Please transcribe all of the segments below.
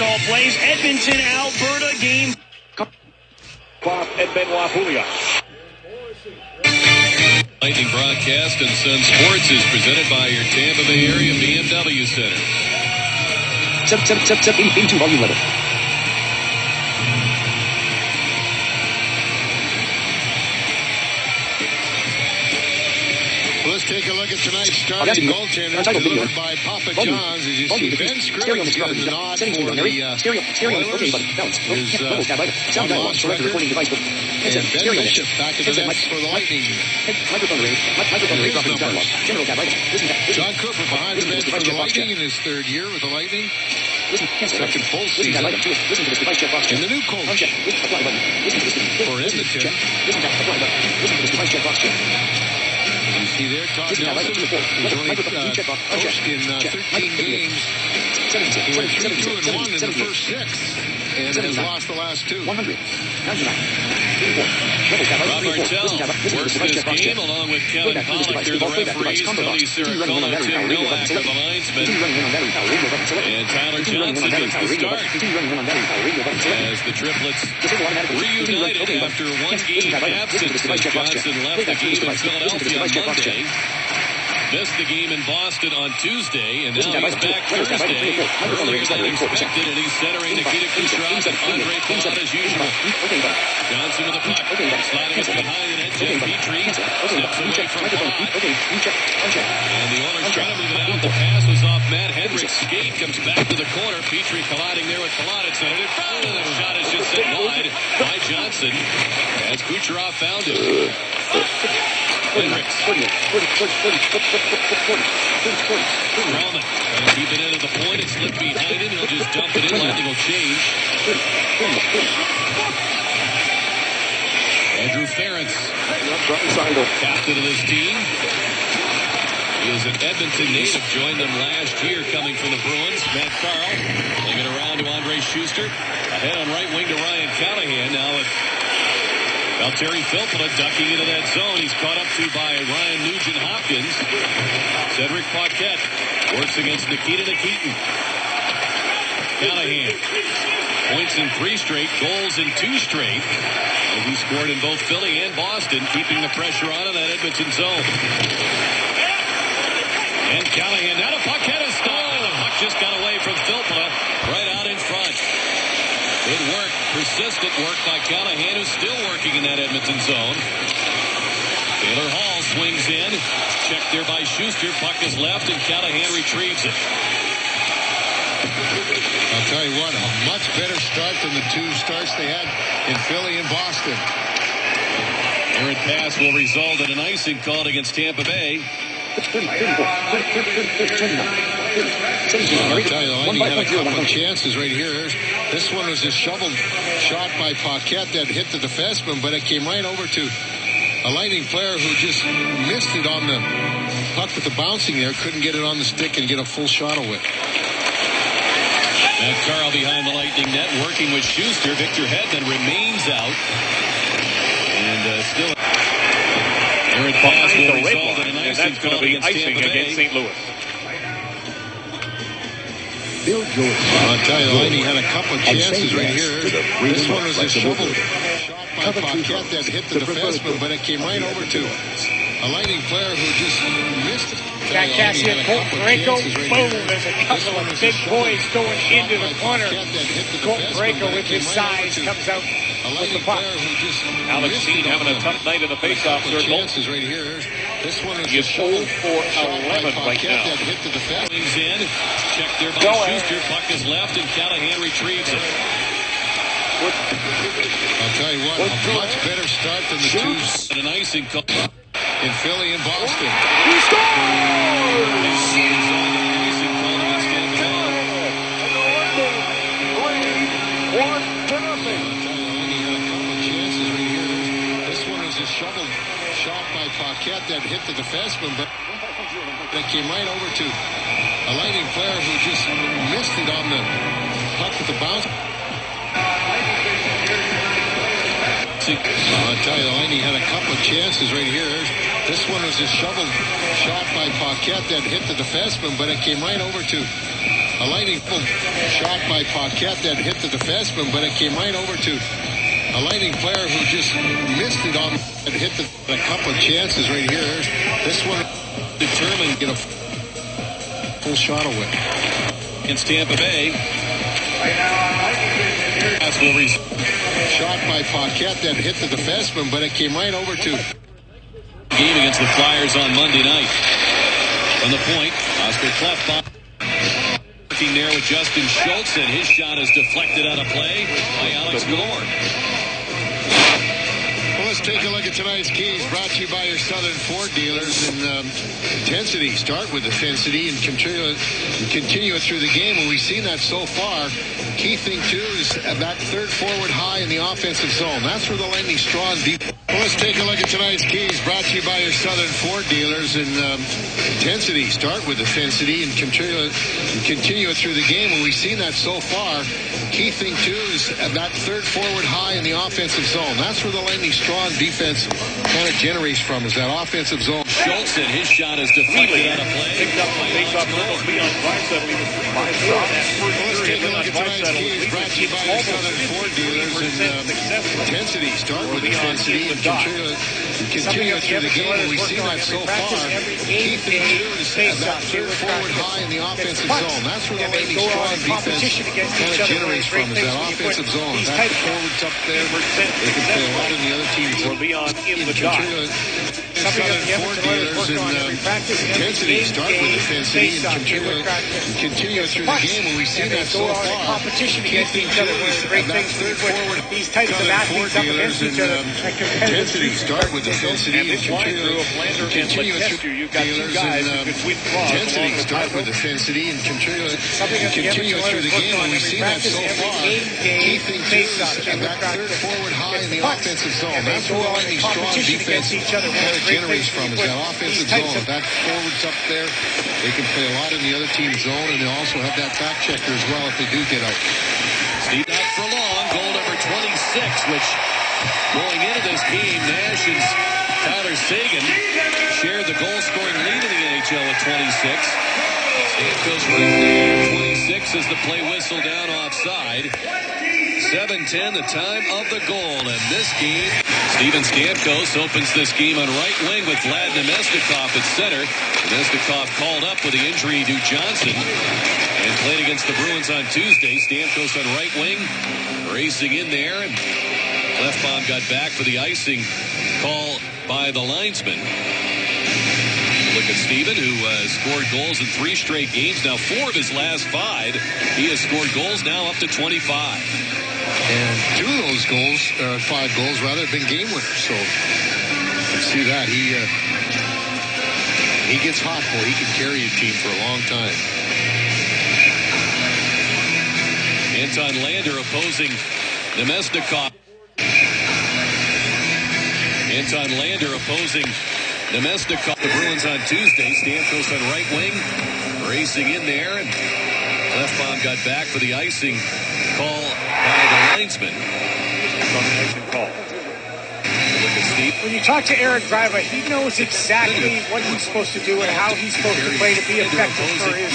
Barsal plays Edmonton, Alberta game. Lightning broadcast and Sun Sports is presented by your Tampa Bay area BMW Center. 82 volume level. Let's take a look at tonight's starting goaltender delivered by Papa John's. As you see, Ben Scrivens got the nod for the Oilers. On the loss record. And Ben Bishop back in the net for the Lightning. John Cooper behind the bench for the Lightning in his third year with the Lightning. Second full season. And the new coach for Edmonton. You see there, Todd Nelson, who's only coached in 13 games. He went 3-2-1 in the first 6 and has lost the last 2. Rob Martell works this game along with Kevin Pollak. They're the referees. Tony Siricola, Tim Nowak are the linesmen. And Tyler Johnson gets the start as the triplets reunited after one game absence as Johnson left the game in Philadelphia on Monday. Missed the game in Boston on Tuesday, and now he's back Thursday, earlier than expected, and he's centering Nikita Kucherov and Andre Palat as usual. Johnson with the puck, sliding it behind the net, Jeff Petrie steps away from Palat. And the Oilers trying to move it out. The pass was off Matt Hendrick's skate, comes back to the corner. Petrie colliding there with Palat, it's centered it, and the shot is just sent wide by Johnson as Kucherov found it. Hendricks. Roman trying to keep it into the point. It slipped behind him. He'll just dump it in. Lightning will change. Andrew Ference, captain of this team. He is an Edmonton native. Joined them last year coming from the Bruins. Matt Carl. Playing it around to Andre Schuster. Ahead on right wing to Ryan Callahan. Now with Terry Filppula ducking into that zone. He's caught up to by Ryan Nugent-Hopkins. Cedric Paquette works against Nikita Nikitin. Callahan points in 3 straight, goals in 2 straight. And he scored in both Philly and Boston, keeping the pressure on in that Edmonton zone. And Callahan down to Paquette is stolen. The puck just got away from Filppula right out in front. Good work, persistent work by Callahan, who's still working in that Edmonton zone. Taylor Hall swings in. Checked there by Schuster. Puck is left, and Callahan retrieves it. I'll tell you what, a much better start than the 2 starts they had in Philly and Boston. Errant pass will result in an icing called against Tampa Bay. I'll tell you, the Lightning had a couple of chances right here. This one was a shoveled shot by Paquette that hit the defenseman, but it came right over to a Lightning player who just missed it on the puck with the bouncing there. Couldn't get it on the stick and get a full shot away. Matt Carl behind the Lightning net, working with Schuster. Victor Hedman remains out. And still... Errant pass will result in an icing call against Tampa Bay. St. Louis. Bill George. I'll tell you, the Lightning had a couple of chances right here. This one was a shoveled shot by Paquette that hit the defenseman, but it came right over to a Lightning player who just missed it. Got Cassian, Colt Parayko, boom, there's a couple of big boys going into the corner. Colt Parayko with his size comes out with the puck. Alex Steen having a tough night in the faceoff circle. Right here. This one is He is 0 for 11 right now. Swings in, checked there by Schuster. Puck is left, and Callahan retrieves it. I'll tell you what, a much better start than the 2 And an icing call in Philly and Boston. He scores! Shoveled shot by Paquette that hit the defenseman, but that came right over to a Lightning player who just missed it on the puck with the bounce. I'll tell you, the Lightning had a couple of chances right here. This one was a shoveled shot by Paquette that hit the defenseman, but it came right over to a A lightning shot by Paquette that hit the defenseman, but it came right over to a Lightning player who just missed it on and hit a couple of chances right here. This one determined to get a full shot away. Against Tampa Bay. Shot by Paquette that hit the defenseman, but it came right over to game against the Flyers on Monday night. From the point, Oscar Klefbom working there with Justin Schultz, and his shot is deflected out of play by Alex Gore. Well, let's take a look at tonight's keys, brought to you by your Southern Ford dealers. And intensity, start with intensity and continue it through the game. And we've seen that so far. Key thing, too, is that third forward high in the offensive zone. That's where the Lightning strong deep. Well, let's take a look at tonight's keys, brought to you by your Southern Ford dealers. And intensity, start with intensity and continue it through the game. And we've seen that so far. Key thing, too, is that third forward high in the offensive zone. That's where the Lightning strong defense kind of generates from, is that offensive zone. Schultz, and his shot is deflected out of play. Picked up the face-off middle, Leon Draisaitl. He was 5 Let's take a look at tonight's keys, brought to you by your Southern Ford dealers. And intensity, start with intensity and continue it through the game. And we've seen that so far. Key thing, too, is that third forward high in the offensive zone. That's where the Lightning strong defense kind of generates from, is that offensive zone. That forwards up there, they can play a lot in the other teams. Leon in the dot. Southern Ford dealers and intensity, start with intensity and continue it through the game. And we've seen that so far. Competition against each other. One of the great things we put these types of athletes up against each other. Intensity, start with intensity and continue it through You've got two guys who could sweep the cross. intensity, start with intensity and continue it through the game. And we've seen that so far. Key thing, too, is that third forward high in the offensive zone. That's where the Lightning strong defense kind of generates from, is that offensive zone. If that forwards up there, they can play a lot in the other team's zone, and they also have that back checker as well if they do get out. Steve out for long, goal number 26, which going into this game, Nash and Tyler Seguin shared the goal-scoring lead in the NHL at 26. Stamkos right there, 26 as the play whistle down offside. 7:10, the time of the goal. And this game, Steven Stamkos opens this game on right wing with Vlad Nemestikov at center. Nemestikov called up with the injury to Johnson and played against the Bruins on Tuesday. Stamkos on right wing, racing in there. And Klefbom got back for the icing call by the linesman. Look at Steven, who has scored goals in 3 straight games. Now 4 of his last 5. He has scored goals now up to 25. And 2 of those goals, 5 goals rather, have been game winners. So you see that. He gets hot, boy. He can carry a team for a long time. Anton Lander opposing Nemestikov. Anton Lander opposing Nemestikov. The Bruins on Tuesday. Stamkos on right wing, racing in there. And Klefbom got back for the icing call by the linesman. On the icing call. Look at Steve. When you talk to Eric Driva, he knows exactly what he's supposed to do and how he's supposed to play to be effective for his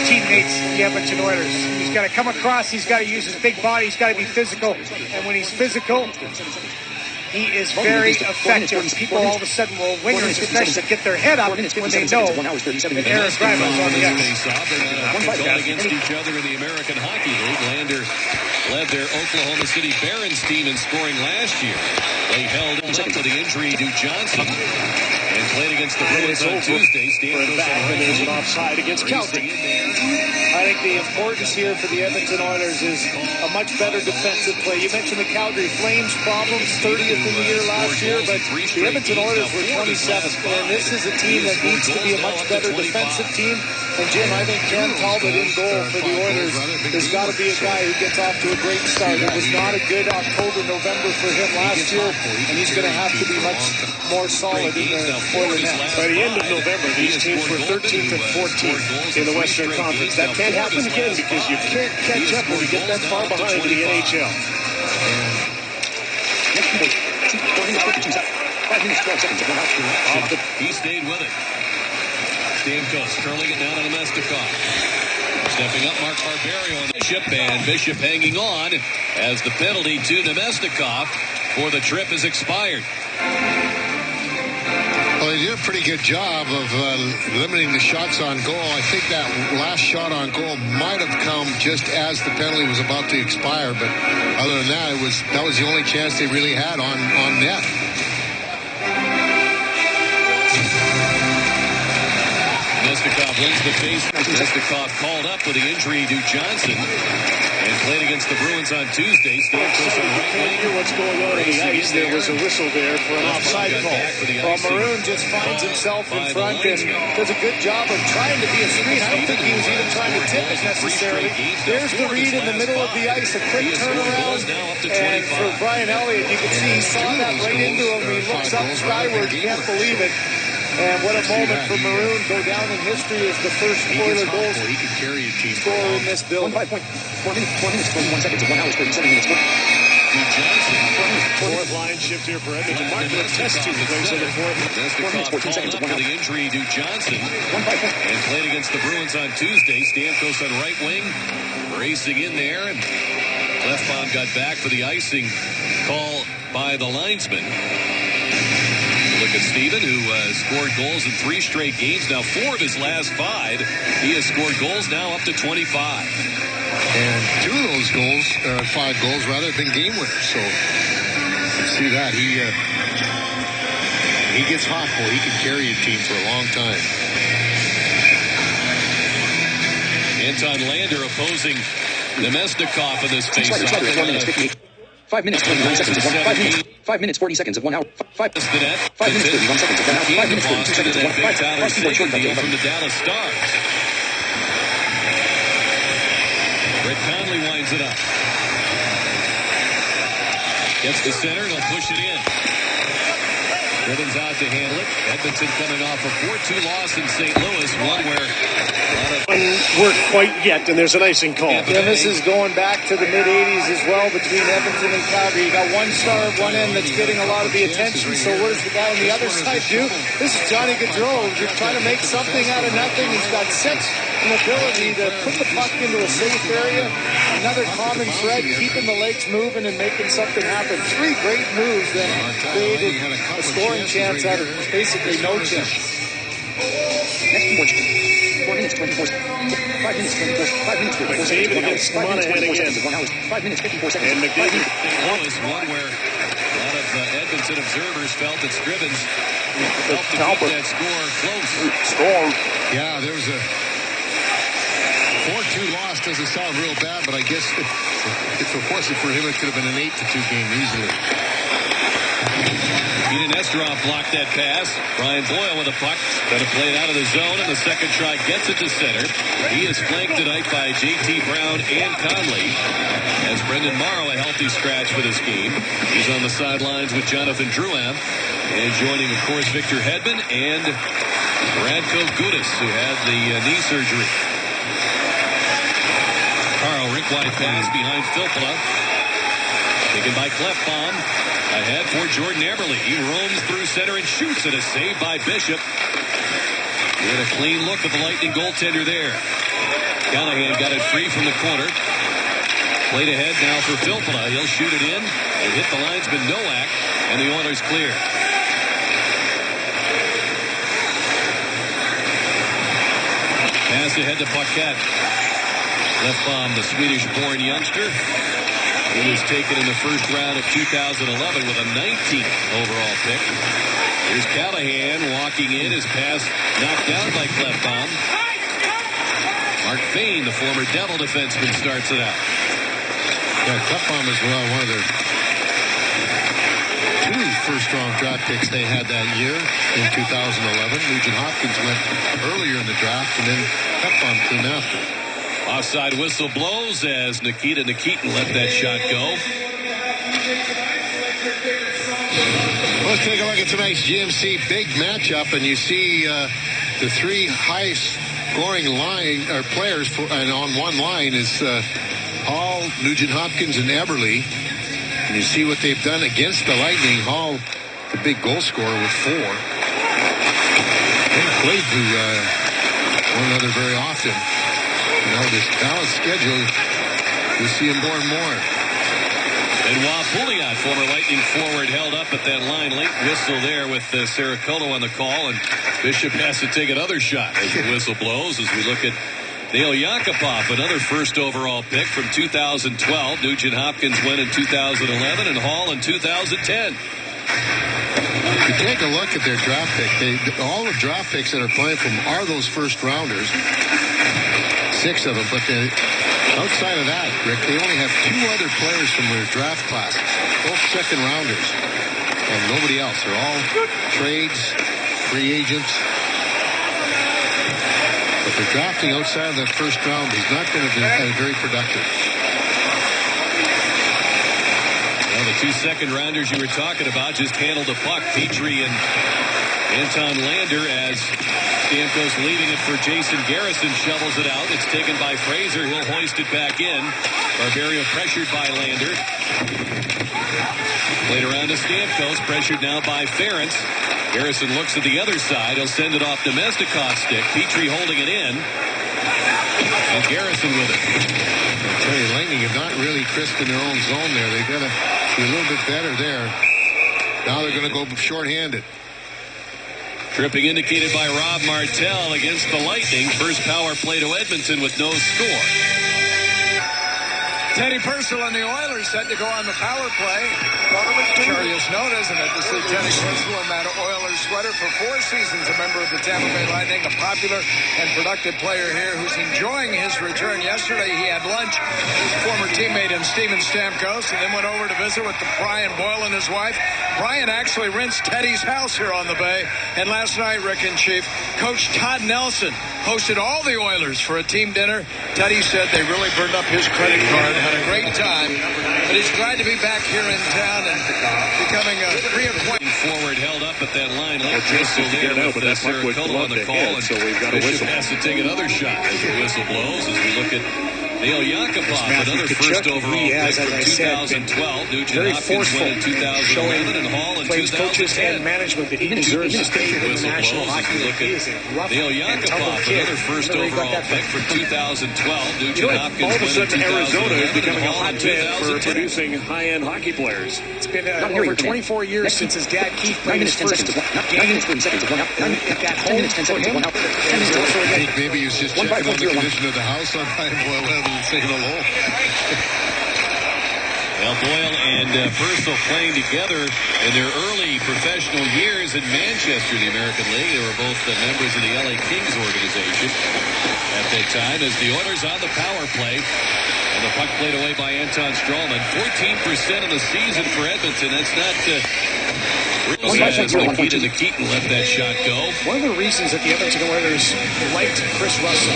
teammates, the Edmonton Oilers. He's got to come across, he's got to use his big body, he's got to be physical. And when he's physical, he is very effective. People all of a sudden will, wingers especially, get their head up when they know that Eric Driva is on the ice. Going against each other in the American Hockey League. Lander led their Oklahoma City Barons team in scoring last year. They held up for the injury to Johnson and played against the Bruins on Tuesday. Stamkos and there's an offside against Calgary. I think the importance here for the Edmonton Oilers is a much better defensive play. You mentioned the Calgary Flames problems, 30th in the year last year, but the Edmonton Oilers were 27th. And this is a team that needs to be a much better defensive team. And Jim, I think Cam Talbot in goal for the Oilers has got to be a guy who gets off to a great start. It was not a good October, November for him last year, and he's going to have to be much more solid in the Oilers net. By the end of November, these teams were 13th and 14th in the Western Conference. That can't happen again because you can't catch up when you get that far behind in the NHL. He stayed with it. Stamkos curling it down on Nemestikov. Stepping up, Mark Barberio on Bishop, and Bishop hanging on as the penalty to Nemestikov for the trip is expired. Well, they did a pretty good job of limiting the shots on goal. I think that last shot on goal might have come just as the penalty was about to expire, but other than that, that was the only chance they really had on net. Nemestikov wins the face. Nemestikov called up with the injury to Johnson and played against the Bruins on Tuesday. Stamkos on right wing. Hear what's going on in the ice. There was a whistle there for an offside call. Well, Maroon just finds himself in front and does a good job of trying to be a screen. I don't think he was even trying to tip it necessarily. There's the read in the middle of the ice, a quick turnaround. And for Brian Elliott, you can see he saw that right into him. He looks up skyward, can't believe it. And what a moment for Maroon. Go down in history as the first Oiler goal scorer in this building. 4 minutes, 21 seconds, 1 hour, 37 minutes. Fourth line shift here for Edmonton. Mark Letestu plays on the fourth. 4 minutes, 14 seconds, 1 hour. The injury to Johnson and played against the Bruins on Tuesday. Stamkos on right wing, racing in there, and Lefbaum got back for the icing call by the linesman. Look at Steven, who scored goals in 3 straight games. Now 4 of his last 5. He has scored goals now up to 25. And 2 of those goals, 5 goals rather, have been game winners. So you see that. He gets hot, boy. He can carry a team for a long time. Anton Lander opposing Nemestikov in this face-off. 5 minutes, 29 seconds of 1 hour. 5 minutes, 40 seconds of 1 hour. 5 minutes, 31 seconds of 1 hour. 5 minutes, 32 seconds of 1 hour. Tyler Seguin deal from the Dallas Stars. Rick Conley winds it up. Gets the center, and he'll push it in. Ribbons out to handle it. Edmonton coming off a 4-2 loss in St. Louis, one where a lot of Worked quite yet, and there's an icing call. Yeah, this is going back to the mid-'80s as well between Edmonton and Calgary. You got one star at one end that's getting a lot of the attention, so what does the guy on the other side do? This is Johnny Gaudreau. You're trying to make something out of nothing. He's got such an ability to put the puck into a safe area. Another common thread, keeping the legs moving and making something happen. 3 great moves that created a scoring chance out of basically no chance. Next 4 minutes, 24 seconds. 5 minutes, 24 seconds. 5 minutes, 54 seconds. McDavid against Monahan again. 1 hour. 5 minutes, 54 seconds. And McDavid. Louis, one where a lot of Edmonton observers felt that Scrivens helped to keep that score close. Score. Yeah, there was a 4-2 loss. Doesn't sound real bad, but I guess if it wasn't for him, it could have been an 8-2 game easily. Eden Nesterov blocked that pass. Brian Boyle with a puck. Going to play it out of the zone, and the second try gets it to center. He is flanked tonight by J.T. Brown and Conley. As Brendan Morrow, a healthy scratch for this game. He's on the sidelines with Jonathan Drouin. And joining, of course, Victor Hedman and Radko Gudas, who had the knee surgery. Carl, rink wide pass behind Filppula. Taken by Klefbom. Ahead for Jordan Eberle. He roams through center and shoots it. A save by Bishop. He had a clean look at the Lightning goaltender there. Callahan got it free from the corner. Played ahead now for Filppula. He'll shoot it in and hit the linesman Nowak, and the Oilers clear. Pass ahead to Paquette. Lefbaum, the Swedish-born youngster. He was taken in the first round of 2011 with a 19th overall pick. Here's Callahan walking in. His pass knocked down by Klefbom. Mark Bain, the former Devil defenseman, starts it out. Yeah, Klefbom is one of their 2 first-round draft picks they had that year in 2011. Nugent Hopkins went earlier in the draft, and then Klefbom came after. Offside whistle blows as Nikita Nikitin let that shot go. Let's take a look at tonight's GMC big matchup, and you see the 3 highest-scoring players and on one line is Hall, Nugent Hopkins, and Eberle. And you see what they've done against the Lightning. Hall, the big goal scorer, with 4. They played to one another very often. this balanced schedule, you see him more and more. And Pouliot, former Lightning forward, held up at that line. Late whistle there with Sericolo on the call, and Bishop has to take another shot as the whistle blows as we look at Nail Yakupov, another first overall pick from 2012. Nugent Hopkins went in 2011 and Hall in 2010. You take a look at their draft pick. All the draft picks that are playing from are those first rounders. 6 of them, but outside of that, Rick, they only have 2 other players from their draft classes, both second rounders, and nobody else. They're all trades, free agents. But they're drafting outside of that first round is not going to be very productive. Well, the 2 second rounders you were talking about just handled the puck. Petrie and Anton Lander as Stamkos leaving it for Jason Garrison, shovels it out. It's taken by Fraser. He'll hoist it back in. Barberio pressured by Lander. Played around to Stamkos, pressured now by Ferentz. Garrison looks at the other side. He'll send it off Nemesnikov's stick. Petrie holding it in. And Garrison with it. I tell you, Lightning have not really crisp in their own zone there. They've got to be a little bit better there. Now they're going to go shorthanded. Tripping indicated by Rob Martel against the Lightning. First power play to Edmonton with no score. Teddy Purcell and the Oilers set to go on the power play. Curious note, isn't it, to see Teddy Purcell in that Oilers sweater for 4 seasons, a member of the Tampa Bay Lightning, a popular and productive player here who's enjoying his return. Yesterday he had lunch with his former teammate in Steven Stamkos and then went over to visit with Brian Boyle and his wife. Brian actually rents Teddy's house here on the Bay. And last night, Rick and Chief, Coach Todd Nelson hosted all the Oilers for a team dinner. Teddy said they really burned up his credit card, had a great time, but he's glad to be back here in town and becoming a reacquainted. Forward held up at that line. Late whistle there with Sericolo on the call, and so we've got a Bishop whistle. has to take another shot as the whistle blows as we look at Nail Yakupov, another first overall pick from 2012. Nugent Hopkins went in 2011 and Hall in 2010. And management that he deserves to stay in the National Hockey League. Nail Yakupov, another first overall pick from 2012. Nugent Hopkins all of a went in sudden, Arizona is 2011 becoming and a Hall in hotbed for 2010. producing high-end hockey players. It's been over 24 years since his dad Keith played his first game. 9 minutes, 30 seconds of 1 out. 10 minutes, 10 seconds of 1 out. 10 minutes, 30 I think maybe he was just checking on the condition of the house on Brian Boyle rather than saying hello. Well, Boyle and Purcell playing together in their early professional years in Manchester, the American League. They were both members of the LA Kings organization at that time as the Oilers on the power play. And the puck played away by Anton Stralman. 14% of the season for Edmonton. That's not... Keaton let that shot go. One of the reasons that the Edmonton Oilers liked Chris Russell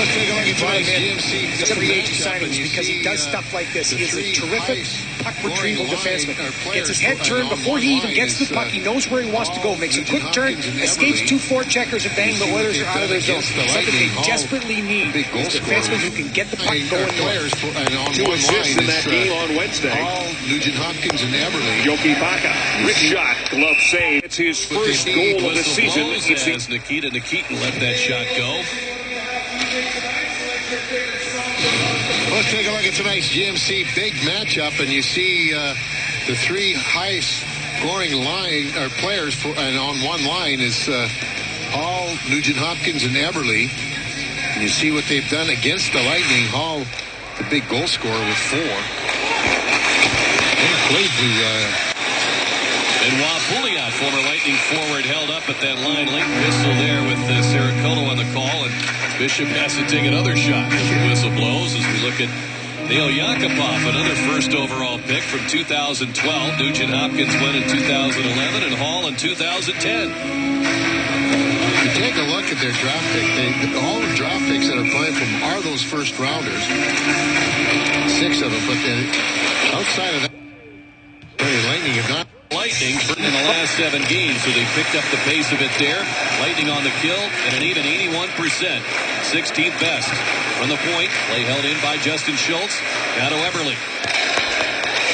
as a free agent signing is because he does stuff like this. He is a terrific puck retrieval defenseman. Gets his head turned before he even gets the puck. He knows where he wants to go. Makes a quick turn, escapes 2 forecheckers, and bang, the Oilers are out of their zone. Something they desperately need is defensemen who can get the puck going north. 2 assists in that game on Wednesday. Nugent Hopkins and Eberle. Yoki Baka, rich shot, glove save. It's his first goal of the season. As Nikita Nikitin let that shot go. Let's take a look at tonight's GMC big matchup, and you see the 3 highest scoring players and on one line is Hall, Nugent Hopkins, and Eberle. And you see what they've done against the Lightning. Hall, the big goal scorer with 4. And Pouliot, former Lightning forward, held up at that line. Late whistle there with Sericolo on the call, and Bishop has to take another shot as the whistle blows as we look at Nail Yakupov, another first overall pick from 2012. Nugent Hopkins went in 2011 and Hall in 2010. You take a look at their draft pick. All the draft picks that are playing from are those first rounders. 6 of them, but outside of that, Lightning have not. Lightning in the last 7 games, so they picked up the pace of it there. Lightning on the kill and an even 81%. 16th best. From the point, play held in by Justin Schultz. Now to Eberle.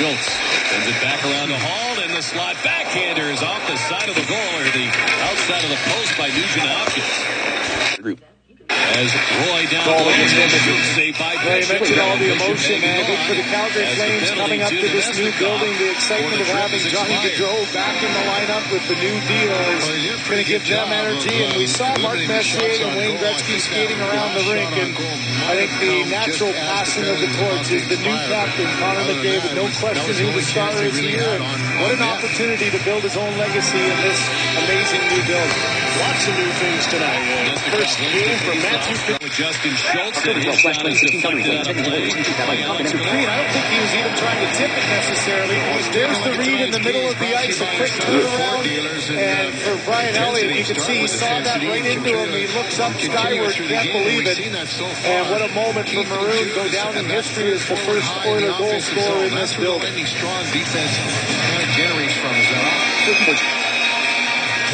Schultz sends it back around the Hall, and the slot backhander is off the side of the goal, or the outside of the post by Nugent Hopkins. group. As Roy down low, saved by You mentioned all the emotion, man. Good for the Calgary Flames coming up to this new building. The excitement of having Johnny Gaudreau back in the lineup with the new deal is going to give them energy. And we saw Mark Messier and Wayne Gretzky skating around the rink. And I think the natural passing of the torch is the new captain, Connor McDavid. No question who the star is here. And what an opportunity to build his own legacy in this amazing new building. Lots of new things tonight. First game for Matthew with Justin Schultz, and his shot is deflected out of play. I don't think he was even trying to tip it necessarily. There's the read in the middle of the ice, a quick turnaround. And for Brian Elliott, you can see he saw that right into him. He looks up skyward, can't believe it. And what a moment for Maroon, go down in history as the first Oiler goal scorer in this building. Strong defense kind of generates from his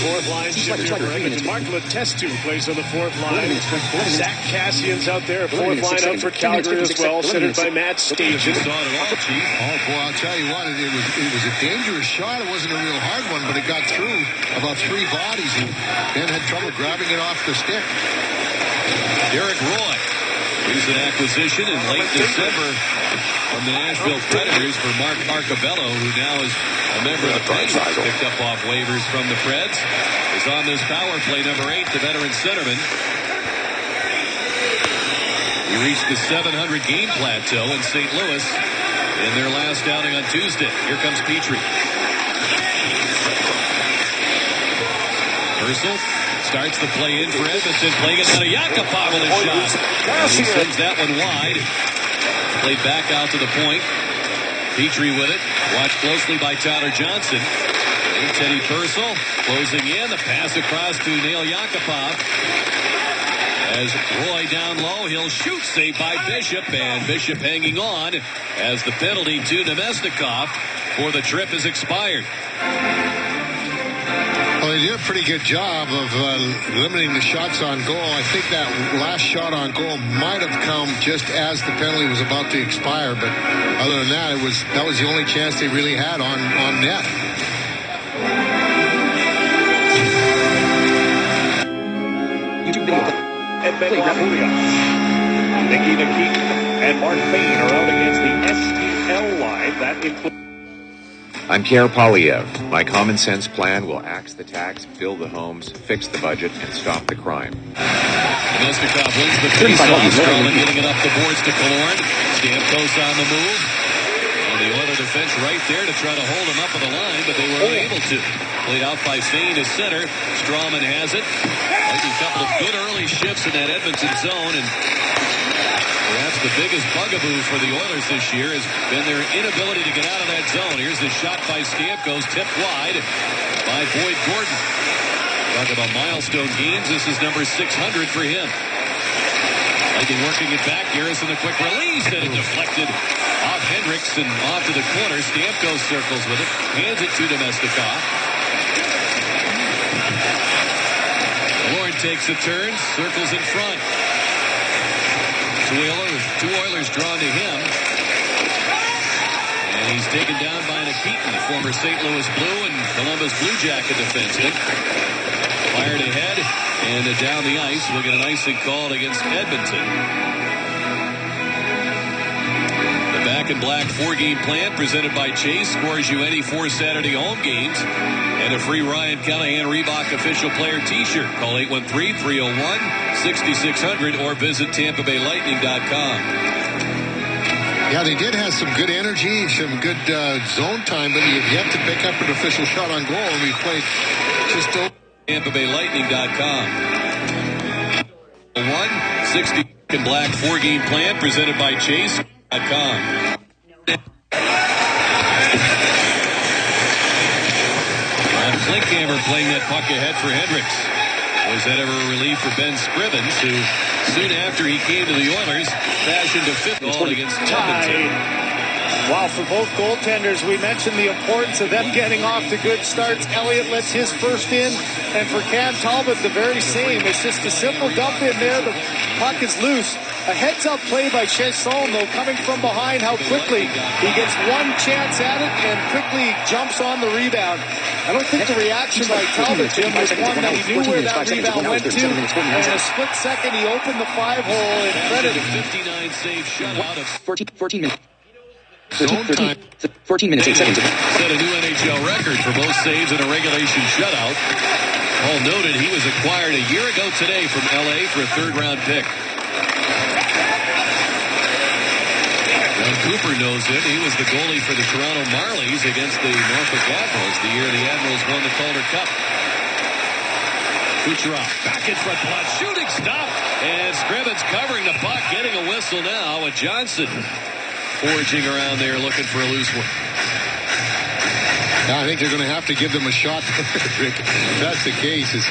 fourth line shifter for Edmonton. Mark Letestu plays on the fourth line. Zach Cassian's out there, fourth line out for Calgary as well, centered by Matt Stajan. Oh, boy, I'll tell you what, it was a dangerous shot. It wasn't a real hard one, but it got through about 3 bodies, and Ben had trouble grabbing it off the stick. Derek Roy. He's an acquisition in late December from the Nashville Predators for Mark Marcabello, who now is a member of the Penguins, picked up off waivers from the Preds. Is on this power play, number 8, the veteran centerman. He reached the 700 game plateau in St. Louis in their last outing on Tuesday. Here comes Petrie. Purcell starts the play in for Edmonton, playing it out of Yakupov with a shot. He sends that one wide. Played back out to the point. Petrie with it. Watched closely by Tyler Johnson. Teddy Purcell closing in. The pass across to Nail Yakupov. As Roy down low, he'll shoot. Saved by Bishop. And Bishop hanging on as the penalty to Nemesnikov for the trip is expired. Well, they did a pretty good job of limiting the shots on goal. I think that last shot on goal might have come just as the penalty was about to expire, but other than that, that was the only chance they really had on net. And Ben Rapulia, Nicky Nikita, and Mark Bain are out against the STL line. That includes. I'm Pierre Poilievre. My common sense plan will axe the tax, build the homes, fix the budget, and stop the crime. Nemesnikov wins the face-off. Strawman getting it up the boards to Killorn. Stamkos on the move. And the Oiler defense right there to try to hold him up at the line, but they were unable to. Played out by Fane to center. Strawman has it. Making a couple of good early shifts in that Edmonton zone, and perhaps the biggest bugaboo for the Oilers this year has been their inability to get out of that zone. Here's the shot by Stamkos, tipped wide by Boyd Gordon. Talk about milestone games. This is number 600 for him. Lightning working it back. Garrison a quick release, and it deflected off Hendricks and off to the corner. Stamkos circles with it, hands it to Nemesnikov. Lord takes a turn, circles in front. Two Oilers drawn to him. And he's taken down by Nikitin, former St. Louis Blue and Columbus Blue Jacket defenseman. Fired ahead and down the ice. We'll get an icing called against Edmonton. The Back in Black 4-game plan presented by Chase scores you any 4 Saturday home games. And a free Ryan Callahan Reebok official player t-shirt. Call 813-301-6600 or visit TampaBayLightning.com. Yeah, they did have some good energy, some good zone time, but you've yet to pick up an official shot on goal, and we played just over. TampaBayLightning.com. 160 in Black 4-game plan presented by Chase.com. Klinkhammer playing that puck ahead for Hendricks. Was that ever a relief for Ben Scrivens, who soon after he came to the Oilers fashioned a 5th goal against Edmonton. Wow, for both goaltenders, we mentioned the importance of them getting off to good starts. Elliott lets his first in, and for Cam Talbot, the very same. It's just a simple dump in there. The puck is loose. A heads-up play by Chesson, though, coming from behind, how quickly he gets one chance at it and quickly jumps on the rebound. I don't think the reaction by Talbot, Jim, was one that he knew where that rebound went to. And in a split second, he opened the 5-hole and credit. 59 save shutout of 14 minutes. 14 minutes, 8 seconds. Set a new NHL record for both saves in a regulation shutout. Paul noted he was acquired a year ago today from LA for a third-round pick. John Cooper knows him. He was the goalie for the Toronto Marlies against the Norfolk Admirals the year the Admirals won the Calder Cup. Kucherov back in front, blood shooting stop, and Scrivens covering the puck, getting a whistle now with Johnson foraging around there looking for a loose one. I think they're going to have to give them a shot, Rick. If that's the case, it's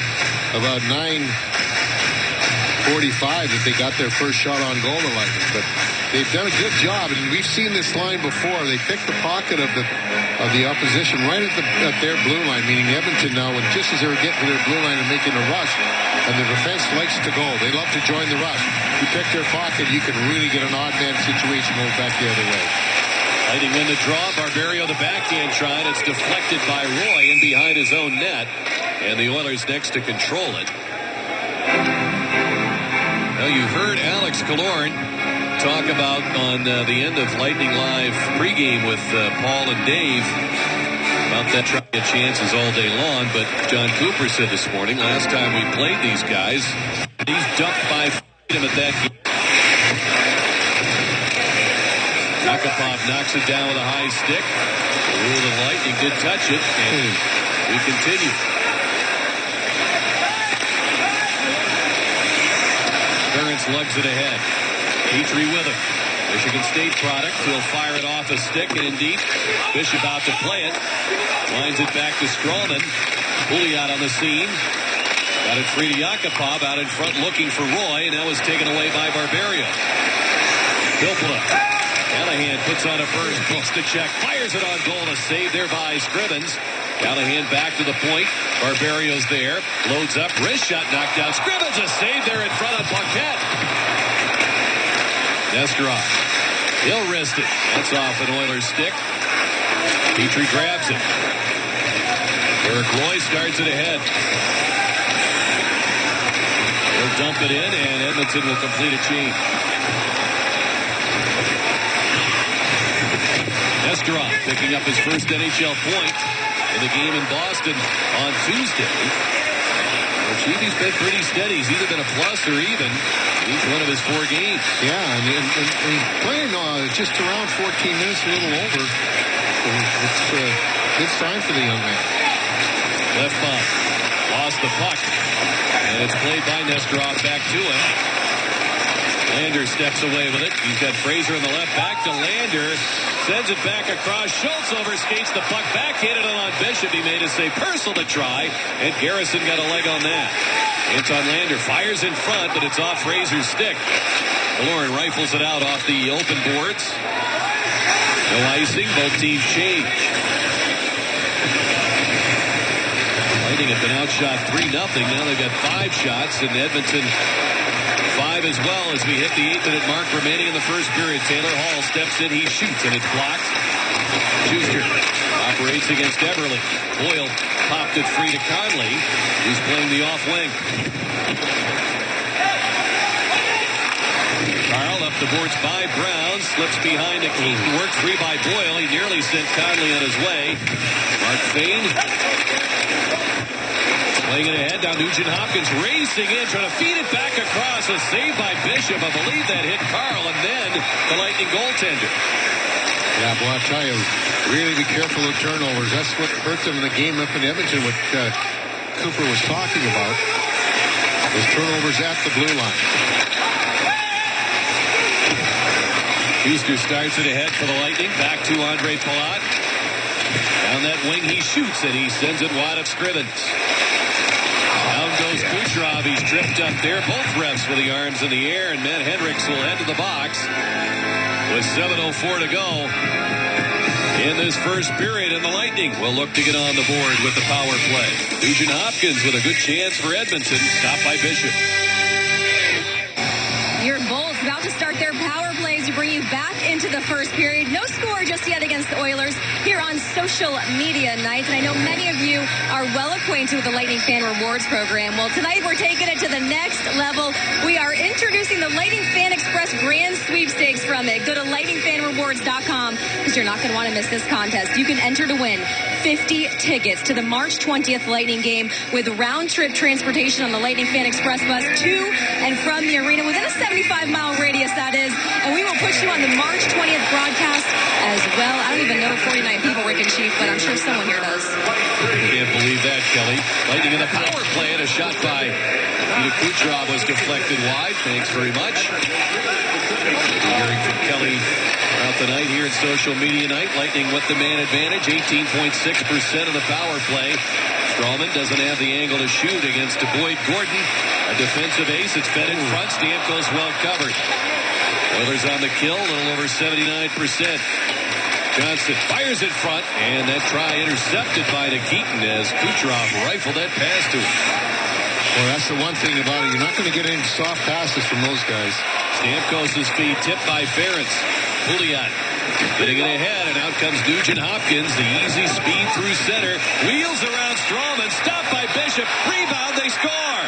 about 9:45 that they got their first shot on goal to Lightning. But they've done a good job, and we've seen this line before. They pick the pocket of the opposition right at their blue line, meaning Edmonton now, and just as they were getting to their blue line and making a rush, and the defense likes to go. They love to join the rush. You pick their pocket, you can really get an odd man situation going back the other way. Lightning win the draw. Barberio the backhand try, and it's deflected by Roy in behind his own net. And the Oilers next to control it. Now you heard Alex Killorn talk about on the end of Lightning Live pregame with Paul and Dave about that trying to get chances all day long. But John Cooper said this morning, last time we played these guys, he's dumped by him at that game. Yakupov knocks it down with a high stick. The Lightning did touch it, and we continue. Ferentz lugs it ahead. Petrie with him. Michigan State product. He'll fire it off a stick, and indeed, Fish about to play it. Lines it back to Strawman. Pouliot on the scene. Got it free to Yakupov out in front looking for Roy, and that was taken away by Barberio. Filppula. Callahan puts on a burst, beats the check, fires it on goal, a save there by Scrivens. Callahan back to the point. Barberio's there. Loads up. Wrist shot knocked down. Scrivens a save there in front of Paquette. Nesterov. He'll wrist it. That's off an Oilers stick. Petrie grabs it. Eric Roy starts it ahead. He'll dump it in, and Edmonton will complete a change. Nesterov picking up his first NHL point in the game in Boston on Tuesday. Well, Chiefy's been pretty steady. He's either been a plus or even each one of his 4 games. Yeah, and he's playing just around 14 minutes, a little over. It's a good sign for the young man. Left bump. Lost the puck. And it's played by Nesterov back to him. Lander steps away with it. He's got Fraser in the left. Back to Lander. Sends it back across. Schultz overskates the puck. Backhanded it on Bishop. He made a save. Purcell to try. And Garrison got a leg on that. Anton Lander fires in front, but it's off Fraser's stick. Killorn rifles it out off the open boards. No icing. Both teams change. Lightning have been outshot 3-0. Now they've got 5 shots, and Edmonton 5 as well as we hit the 8-minute mark remaining in the first period. Taylor Hall steps in, he shoots, and it's blocked. Schuster operates against Eberle. Boyle popped it free to Conley, who's playing the off wing. Carl up the boards by Brown, slips behind the Keaton, worked free by Boyle. He nearly sent Conley on his way. Mark Fane playing it ahead. Now Nugent Hopkins racing in, trying to feed it back across. A save by Bishop. I believe that hit Carl, and then the Lightning goaltender. Yeah, well, I'll tell you, really be careful of turnovers. That's what hurt them in the game up in Edmonton, what Cooper was talking about. Those turnovers at the blue line. Schuster starts it ahead for the Lightning. Back to Andre Palat. Down that wing he shoots, and he sends it wide of Scrivens. Down goes Kucherov. He's tripped up there. Both refs with the arms in the air, and Matt Hendricks will head to the box with 7:04 to go. in this first period, and the Lightning will look to get on the board with the power play. Nugent Hopkins with a good chance for Edmonton, stopped by Bishop. Your Bulls about to start their power plays to bring you back into the first period. No score just yet against the Oilers here on social media night. And I know many of you are well acquainted with the Lightning Fan Rewards program. Well, tonight we're taking it to the next level. We are introducing the Lightning Fan Express Grand Sweepstakes from it. Go to lightningfanrewards.com because you're not going to want to miss this contest. You can enter to win 50 tickets to the March 20th Lightning game with round-trip transportation on the Lightning Fan Express bus to and from the arena within a 75-mile radius, that is. And we will put you on the March 20th broadcast as well. I don't even know 49 people, Rick and Chief, but I'm sure someone here does. Can't believe that, Kelly. Lightning in the power play, and a shot by Nikita Kucherov was deflected wide. Thanks very much. Hearing from Kelly throughout the night here at Social Media Night. Lightning with the man advantage, 18.6% of the power play. Strawman doesn't have the angle to shoot against Boyd Gordon. A defensive ace. It's fed in front. Stamkos well covered. Oilers on the kill, a little over 79%. Johnson fires in front, and that try intercepted by Nikitin as Kucherov rifled that pass to him. Well, that's the one thing about it. You're not going to get any soft passes from those guys. Stamkos' feed tipped by Ferentz. Pouliot getting it ahead, and out comes Nugent Hopkins. The easy speed through center. Wheels around Strawman. Stopped by Bishop. Rebound. They score.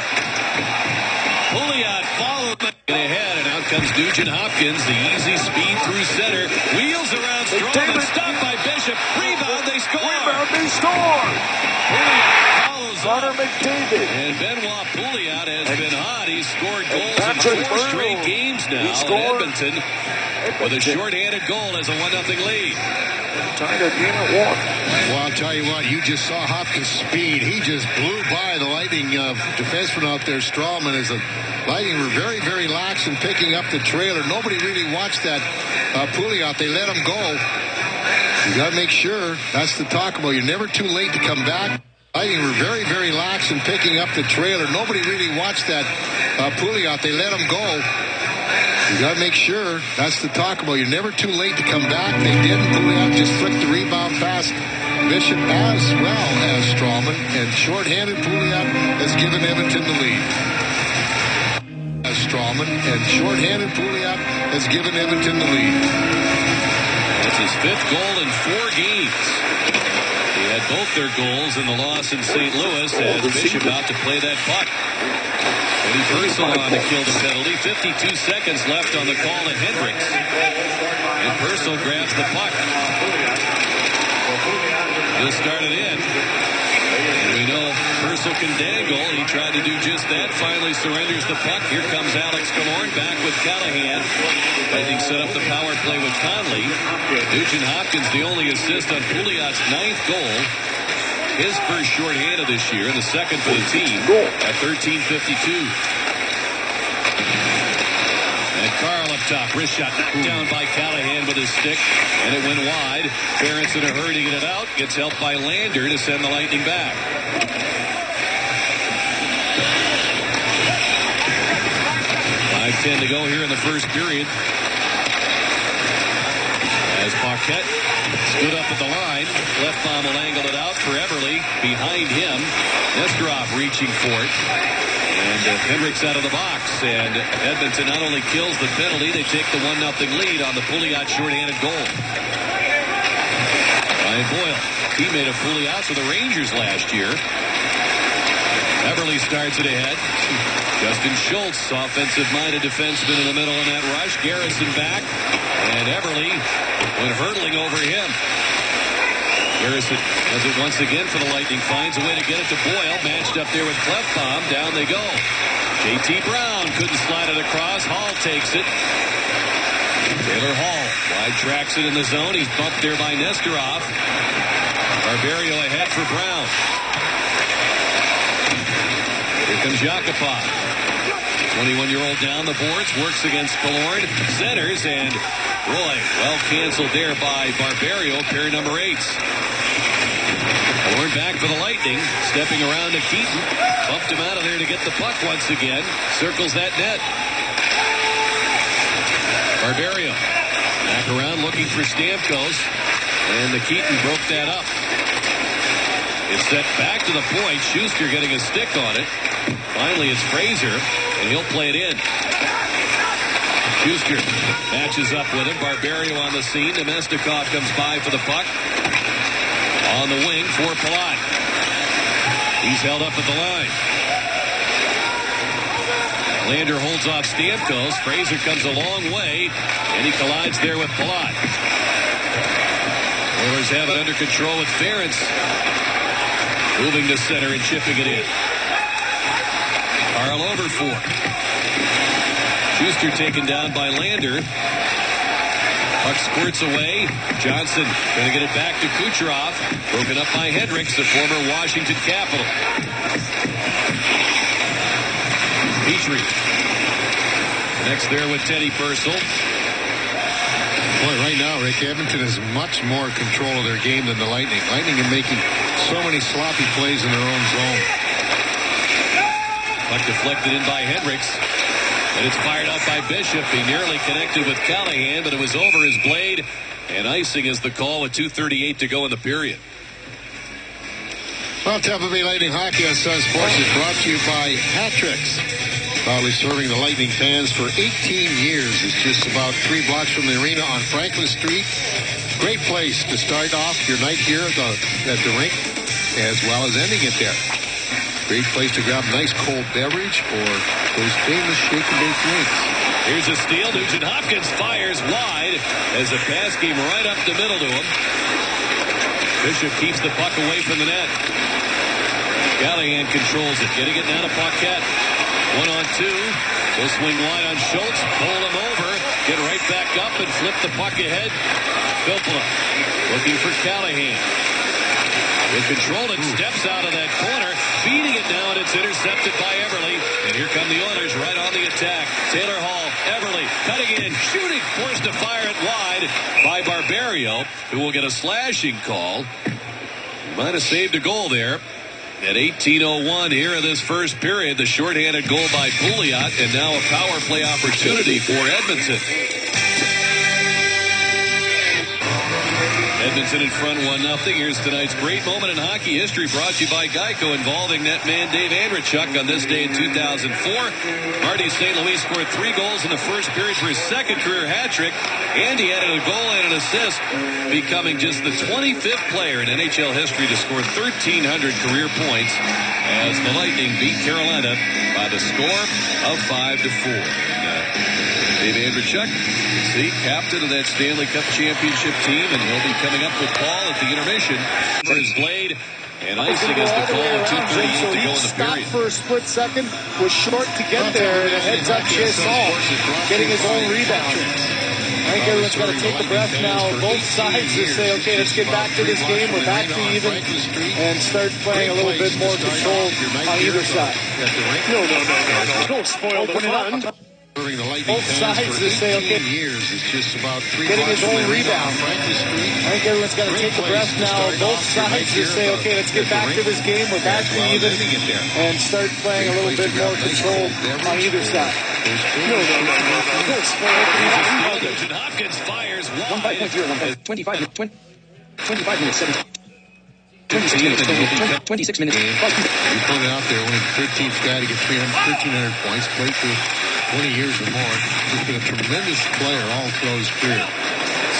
Pouliot followed. Get ahead, and out comes Nugent Hopkins. The easy speed through center. Wheels around Strawman. Stopped by Bishop. Rebound. They score. Pouliot follows up. And Benoit Pouliot has been hot. He's scored goals in 4 straight games now. Edmonton with a shorthanded goal as a 1-0 lead. Well, I'll tell you what, you just saw Hopkins' speed. He just blew by the Lightning defenseman out there, Strawman. As the Lightning were very, very lax in picking up the trailer. Nobody really watched that Pouliot. They let him go. You got to make sure. That's the talk about. You're never too late to come back. Lightning were very, very lax in picking up the trailer. Nobody really watched that Pouliot. They let him go. You got to make sure. That's the talk about. You're never too late to come back. They didn't. Pouliot just flicked the rebound past Bishop as well as Strawman. And shorthanded Pouliot has given Edmonton the lead. As Strawman and shorthanded Pouliot has given Edmonton the lead. That's his 5th goal in 4 games. They had both their goals in the loss in St. Louis as Bishop out to play that puck. Eddie Purcell on to kill the penalty. 52 seconds left on the call to Hendricks. And Purcell grabs the puck. He'll start it in. And we know Purcell can dangle. He tried to do just that. Finally surrenders the puck. Here comes Alex Killorn back with Callahan. Lightning set up the power play with Conley. Nugent Hopkins, the only assist on Pouliot's 9th goal. His first shorthanded this year, the second for the team at 13:52. And Carl up top, wrist shot knocked down by Callahan with his stick, and it went wide. Ferentz in a hurry to get it out, gets helped by Lander to send the Lightning back. .5:10 to go here in the first period. As Paquette stood up at the line. Left-bomb will angle it out for Everly. Behind him, Nesterov reaching for it. And Hendricks out of the box. And Edmonton not only kills the penalty, they take the 1-0 lead on the Pouliot shorthanded goal. Ryan Boyle, teammate of Pouliot for the Rangers last year. Everly starts it ahead. Justin Schultz, offensive-minded defenseman in the middle in that rush. Garrison back. And Everly went hurtling over him. Garrison does it once again for the Lightning. Finds a way to get it to Boyle. Matched up there with Klefbom. Down they go. J.T. Brown couldn't slide it across. Hall takes it. Taylor Hall wide tracks it in the zone. He's bumped there by Nesterov. Barberio ahead for Brown. Here comes Yakupov. 21-year-old down the boards, works against Killorn, centers, and Roy well canceled there by Barberio, pair number 8. Killorn back for the Lightning, stepping around to Keaton, bumped him out of there to get the puck once again, circles that net. Barberio back around looking for Stamkos. And Keaton broke that up. It's set back to the point. Schuster getting a stick on it. Finally, it's Fraser, and he'll play it in. Schuster matches up with him. Barberio on the scene. Nemestikov comes by for the puck. On the wing for Palat. He's held up at the line. Lander holds off Stamkos. Fraser comes a long way, and he collides there with Palat. Oilers have it under control with Ferentz. Moving to center and chipping it in. Carl over for. Schuster taken down by Lander. Puck squirts away. Johnson going to get it back to Kucherov. Broken up by Hendricks, the former Washington Capital. Petrie connects there with Teddy Purcell. Boy, right now, Rick, Edmonton has much more control of their game than the Lightning. Lightning are making so many sloppy plays in their own zone. Puck deflected in by Hendricks. And it's fired out by Bishop. He nearly connected with Callahan, but it was over his blade. And icing is the call with 2:38 to go in the period. Well, Tampa Bay Lightning Hockey on Sun Sports is brought to you by Hat-Tricks. Proudly serving the Lightning fans for 18 years. It's just about 3 blocks from the arena on Franklin Street. Great place to start off your night here at the rink, as well as ending it there. Great place to grab a nice cold beverage or those famous shake and bake drinks. Here's a steal. Nugent Hopkins fires wide as the pass came right up the middle to him. Bishop keeps the puck away from the net. Callahan controls it, getting it now to Paquette. 1-on-2. He'll swing wide on Schultz, pull him over, get right back up and flip the puck ahead. Filppula looking for Callahan. He'll control it, steps out of that corner, feeding it now, and it's intercepted by Everly. And here come the Oilers right on the attack. Taylor Hall, Everly, cutting in, shooting, forced to fire it wide by Barberio, who will get a slashing call. He might have saved a goal there. At 18:01 here in this first period, the shorthanded goal by Pouliot, and now a power play opportunity for Edmonton. Edmonton in front 1-0. Here's tonight's great moment in hockey history, brought to you by Geico, involving netman Dave Andrechuk on this day in 2004. Marty St. Louis scored 3 goals in the first period for his second career hat trick, and he added a goal and an assist, becoming just the 25th player in NHL history to score 1,300 career points as the Lightning beat Carolina by the score of 5-4. Dave Andrechuk, see, captain of that Stanley Cup championship team, and he'll be coming up with Paul at the intermission for his blade. And icing is the call with 2:38 to go in the period. For a split second, was short to get there, and a heads-up chase all, getting his own rebound. I think everyone's got to take a breath now. Both sides just say, okay, let's get back to this game. We're back to even and start playing a little bit more control on either side. No. Don't spoil the fun. Both sides just say, okay, years. It's just about 3 getting his own rebound. Franklin Street. I think everyone's got to take a breath now. Both sides just say, okay, let's get back to this game. We're back to even and start playing a little bit more control on either side. No. Don't spoil the fun. Hopkins fires 1:05.01. 25 minutes. 26 minutes. You pointed out there, only the 13th guy to get 1,300 points, played for 20 years or more. He's been a tremendous player all throughout his career.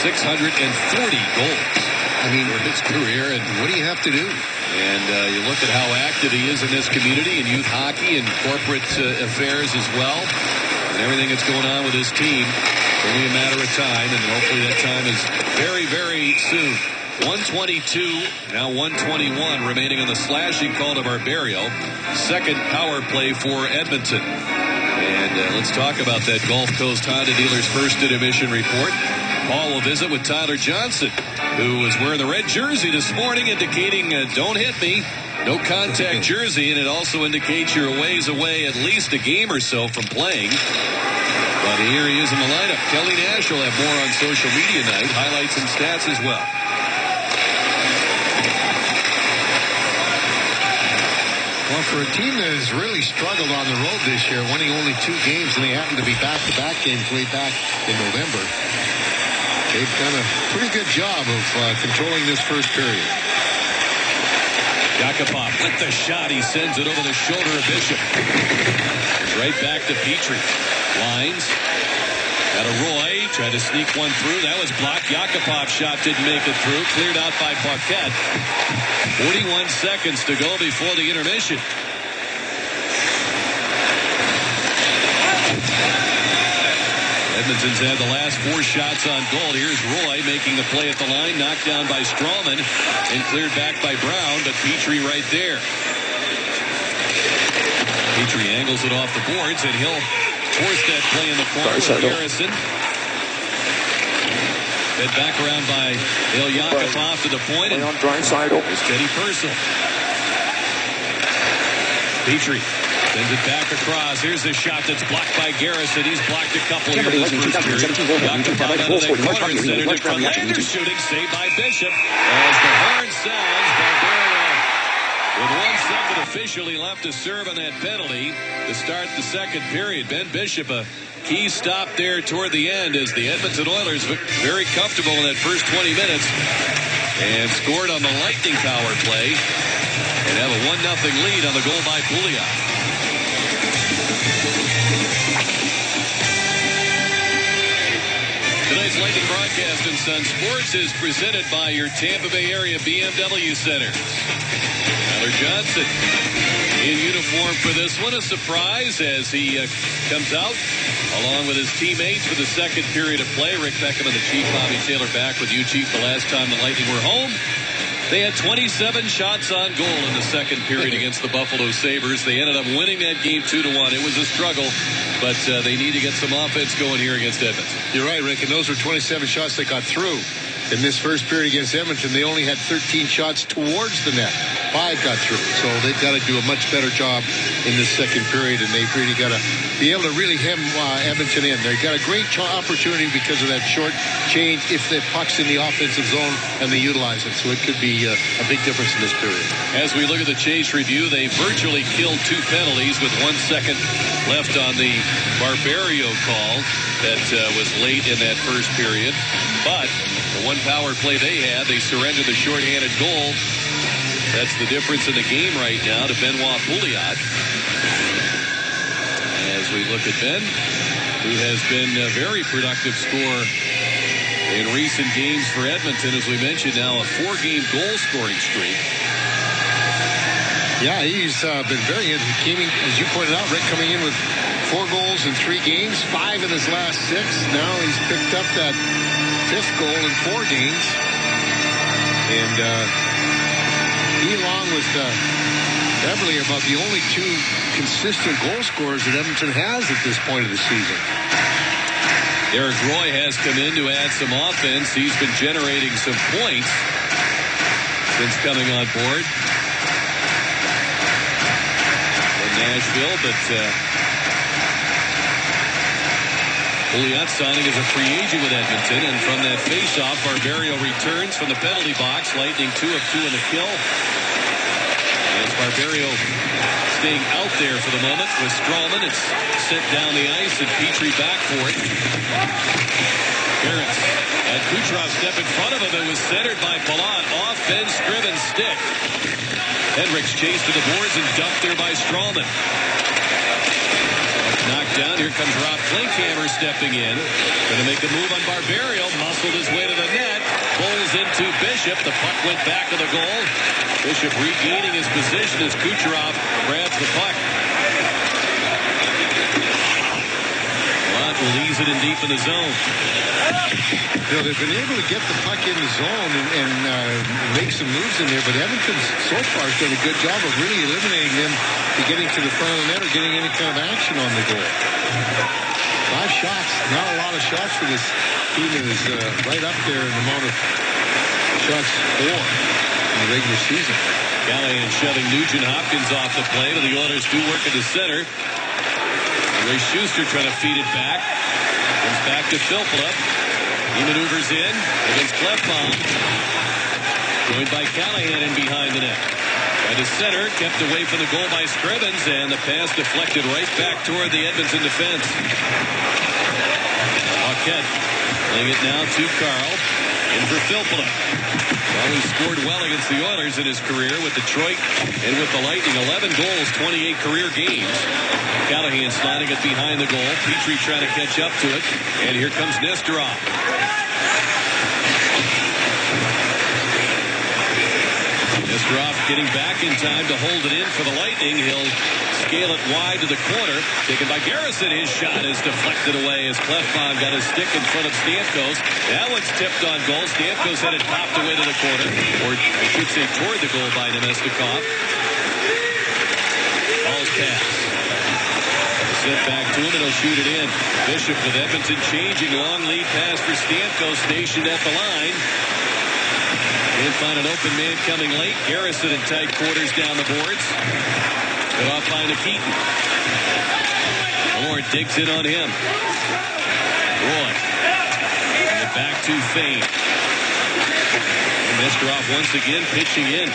640 goals. I mean, for his career, and what do you have to do? And you look at how active he is in this community, in youth hockey and corporate affairs as well, and everything that's going on with his team. It's only a matter of time, and hopefully that time is very, very soon. 122, now 121 remaining on the slashing call to Barberio. Second power play for Edmonton. And let's talk about that Gulf Coast Honda Dealers First Intermission report. Paul will visit with Tyler Johnson, who was wearing the red jersey this morning, indicating don't hit me. No contact jersey, and it also indicates you're a ways away, at least a game or so from playing. But here he is in the lineup. Kelly Nash will have more on social media night, highlights and stats as well. Well, for a team that has really struggled on the road this year, winning only 2 games, and they happen to be back-to-back games way back in November. they've done a pretty good job of controlling this first period. Yakupov with the shot. He sends it over the shoulder of Bishop. Right back to Petrie. Lines. Got a Roy. Tried to sneak one through. That was blocked. Yakupov's shot didn't make it through. Cleared out by Paquette. 41 seconds to go before the intermission. Edmonton's had the last 4 shots on goal. Here's Roy making the play at the line. Knocked down by Strawman and cleared back by Brown, but Petrie right there. Petrie angles it off the boards, and he'll force that play in the corner with Garrison. Fed back around by Dale Yakupov to the point, and here's Teddy Purcell. Petrie sends it back across. Here's a shot that's blocked by Garrison. He's blocked a couple here in this first period. Yakupov out of that corner and centered it from Lander. Shooting, saved by Bishop. As the horn sounds, Barberio with 1 second officially left to serve on that penalty to start the second period. Ben Bishop, a key stop there toward the end as the Edmonton Oilers very comfortable in that first 20 minutes and scored on the Lightning power play and have a 1-0 lead on the goal by Pouliot. Tonight's Lightning broadcast in Sun Sports is presented by your Tampa Bay area BMW centers. Tyler Johnson in uniform for this one. A surprise as he comes out along with his teammates for the second period of play. Rick Beckham and the Chief, Bobby Taylor, back with you, Chief, the last time the Lightning were home. They had 27 shots on goal in the second period against the Buffalo Sabres. They ended up winning that game 2-1. It was a struggle, but they need to get some offense going here against Edmonton. You're right, Rick, and those were 27 shots that got through. In this first period against Edmonton, they only had 13 shots towards the net. 5 got through. So they've got to do a much better job in this second period, and they've really got to be able to really hem Edmonton in. They've got a great opportunity because of that short change if the puck's in the offensive zone and they utilize it. So it could be a big difference in this period. As we look at the Chase review, they virtually killed 2 penalties with 1 second left on the Barberio call that was late in that first period. But the 1 power play they had, they surrendered the shorthanded goal. That's the difference in the game right now to Benoit Pouliot. As we look at Ben, who has been a very productive scorer in recent games for Edmonton, as we mentioned, now a 4-game goal-scoring streak. Yeah, he's been very good. He came in, as you pointed out, Rick, coming in with 4 goals in 3 games, 5 in his last 6. Now he's picked up that 5th goal in 4 games. And he, along with Beverly, are about the only 2 consistent goal scorers that Edmonton has at this point of the season. Derek Roy has come in to add some offense. He's been generating some points since coming on board in Nashville, but Pouliot signing as a free agent with Edmonton, and from that faceoff, Barberio returns from the penalty box. Lightning 2 of 2 in the kill. As Barberio staying out there for the moment with Strawman, it's sent down the ice, and Petrie back for it. Barrett had Kucherov step in front of him. It was centered by Palat off Ben Scriven's stick. Hendricks chased to the boards and dumped there by Strawman. Knocked down. Here comes Rob Klinkhammer stepping in. Going to make a move on Barberio. Muscled his way to the net. Bowls into Bishop. The puck went back to the goal. Bishop regaining his position as Kucherov grabs the puck. Lot leaves it in deep in the zone. You know, they've been able to get the puck in the zone and make some moves in there, but Edmonton so far has done a good job of really eliminating them to getting to the front of the net or getting any kind of action on the goal. 5 shots, not a lot of shots for this team. Is right up there in the amount of shots for in the regular season. Callahan shoving Nugent Hopkins off the play, but the Oilers do work at the center. Ray Schuster trying to feed it back. Comes back to Philpott. He maneuvers in against Klefbom. Joined by Callahan in behind the net. By the center, kept away from the goal by Scrivens, and the pass deflected right back toward the Edmonton defense. Paquette Playing it now to Carl. In for Filppula. Well, he scored well against the Oilers in his career with Detroit and with the Lightning. 11 goals, 28 career games. Callahan sliding it behind the goal. Petrie trying to catch up to it. And here comes Nesterov. Nesterov getting back in time to hold it in for the Lightning. He'll scale it wide to the corner. Taken by Garrison. His shot is deflected away as Klefbom got his stick in front of Stamkos. That one's tipped on goal. Stamkos had it popped away to the corner. Or I should say toward the goal by Nemestikov. Ball's pass. Sent back to him and he'll shoot it in. Bishop with Edmonton changing. Long lead pass for Stamkos stationed at the line. Can't find an open man coming late. Garrison in tight quarters down the boards. Cut off by Nikitin. Moore digs in on him. Roy. And it back to Fane. Nesterov once again pitching in.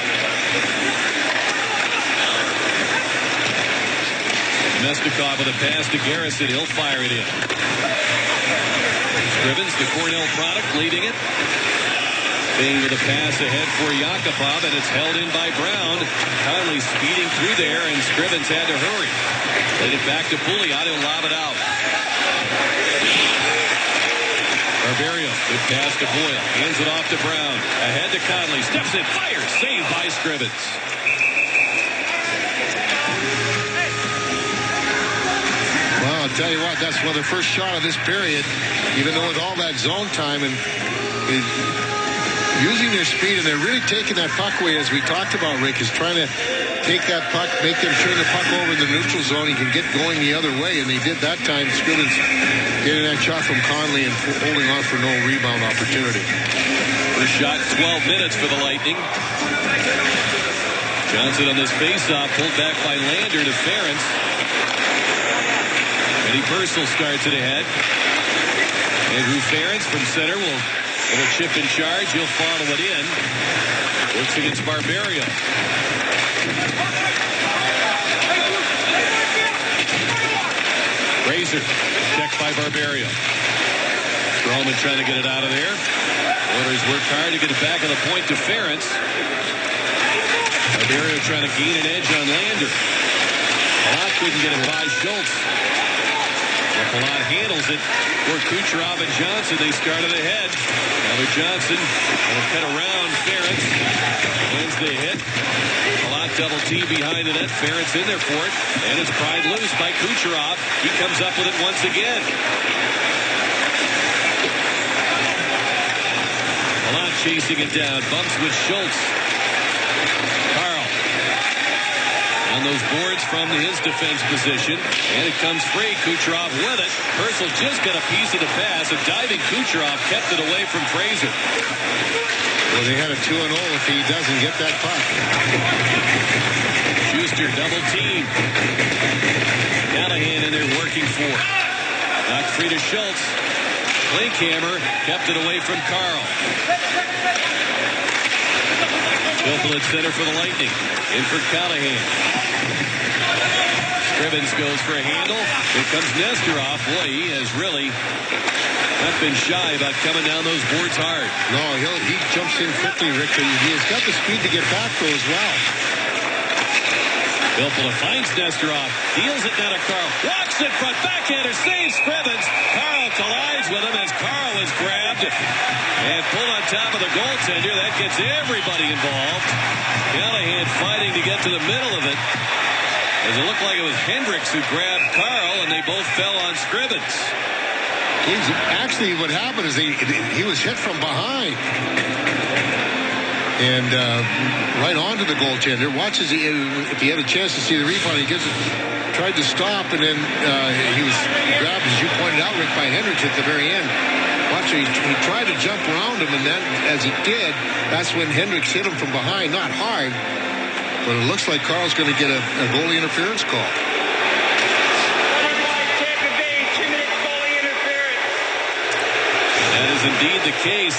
Mestikov with a pass to Garrison. He'll fire it in. Scrivens, the Cornell product, leading it. Fane with a pass ahead for Yakupov, and it's held in by Brown. Conley speeding through there, and Scrivens had to hurry. Played it back to Pouliot. He'll lob it out. Barberio, good pass to Boyle. Hands it off to Brown. Ahead to Conley. Steps it, fires. Saved by Scrivens. Well, I'll tell you what, that's the first shot of this period, even though with all that zone time and using their speed, and they're really taking that puck away, as we talked about, Rick, is trying to take that puck, make them turn the puck over in the neutral zone. He can get going the other way, and they did that time. Scrivens getting that shot from Conley and holding on for no rebound opportunity. First shot, 12 minutes for the Lightning. Johnson on this faceoff, pulled back by Lander to Ferentz. Eddie Purcell starts it ahead. Andrew Ferentz from center will chip in charge. He'll follow it in. Works against Barberio. Fraser checked by Barberio. Stroman trying to get it out of there. Oilers work hard to get it back on the point to Ferentz. Barberio trying to gain an edge on Lander. Palat couldn't get it by Schultz. Palat handles it for Kucherov and Johnson. They started ahead. Now they're Johnson. Will cut around Ferentz. Wins the hit. Palat double T behind the net. Ferentz in there for it. And it's pried loose by Kucherov. He comes up with it once again. Palat chasing it down. Bumps with Schultz. On those boards from his defense position. And it comes free. Kucherov with it. Purcell just got a piece of the pass. A diving Kucherov kept it away from Fraser. Well, they had a 2-0 if he doesn't get that puck. Schuster double team. Callahan in there working for it. Knocked free to Schultz. Klinkhammer kept it away from Carl. Filppula at center for the Lightning. In for Callahan. Scrivens goes for a handle. Here comes Nesterov. Boy, he has really not been shy about coming down those boards hard. No, he jumps in quickly, Rick. He's got the speed to get back, though, as well. Filppula finds Nesterov. Deals it down to Carl. Walks in front. Backhander saves Scrivens. Carl collides with him as Carl is grabbed and pulled on top of the goaltender. That gets everybody involved. Callahan fighting to get to the middle of it. As it looked like it was Hendricks who grabbed Carl, and they both fell on Scrivens. Actually, what happened is he was hit from behind. And right onto the goaltender. Watches if he had a chance to see the rebound, he tried to stop, and then he was grabbed, as you pointed out, Rick, by Hendricks at the very end. Watch, he tried to jump around him, and then as he did, that's when Hendricks hit him from behind. Not hard, but it looks like Carl's going to get a goalie interference call. That is indeed the case.